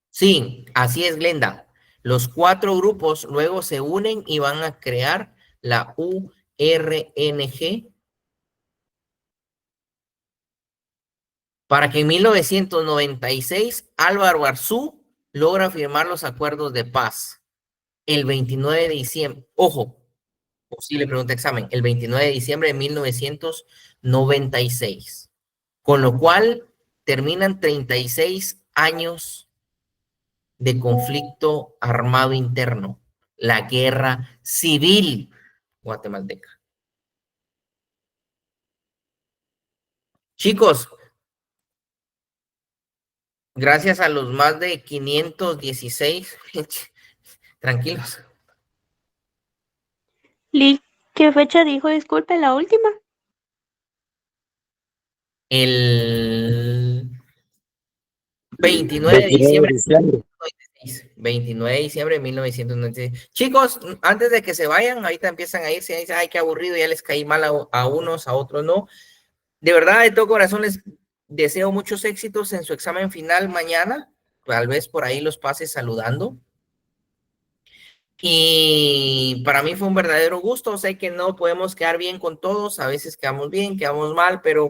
Sí, así es, Glenda. Los 4 grupos luego se unen y van a crear la URNG para que en 1996 Álvaro Arzú logra firmar los acuerdos de paz el 29 de diciembre. Ojo, posible pregunta examen, el 29 de diciembre de 1996. Con lo cual terminan 36 años de conflicto armado interno, la guerra civil guatemalteca. Chicos, gracias a los más de 516, tranquilos, ¿Qué fecha dijo? Disculpe, la última. El 29 de diciembre. 29 de diciembre de 1996. Chicos, antes de que se vayan, ahorita empiezan a irse, dicen, ay, qué aburrido, ya les caí mal a unos, a otros no. De verdad, de todo corazón, les deseo muchos éxitos en su examen final mañana. Tal vez por ahí los pase saludando. Y para mí fue un verdadero gusto. Sé que no podemos quedar bien con todos, a veces quedamos bien, quedamos mal, pero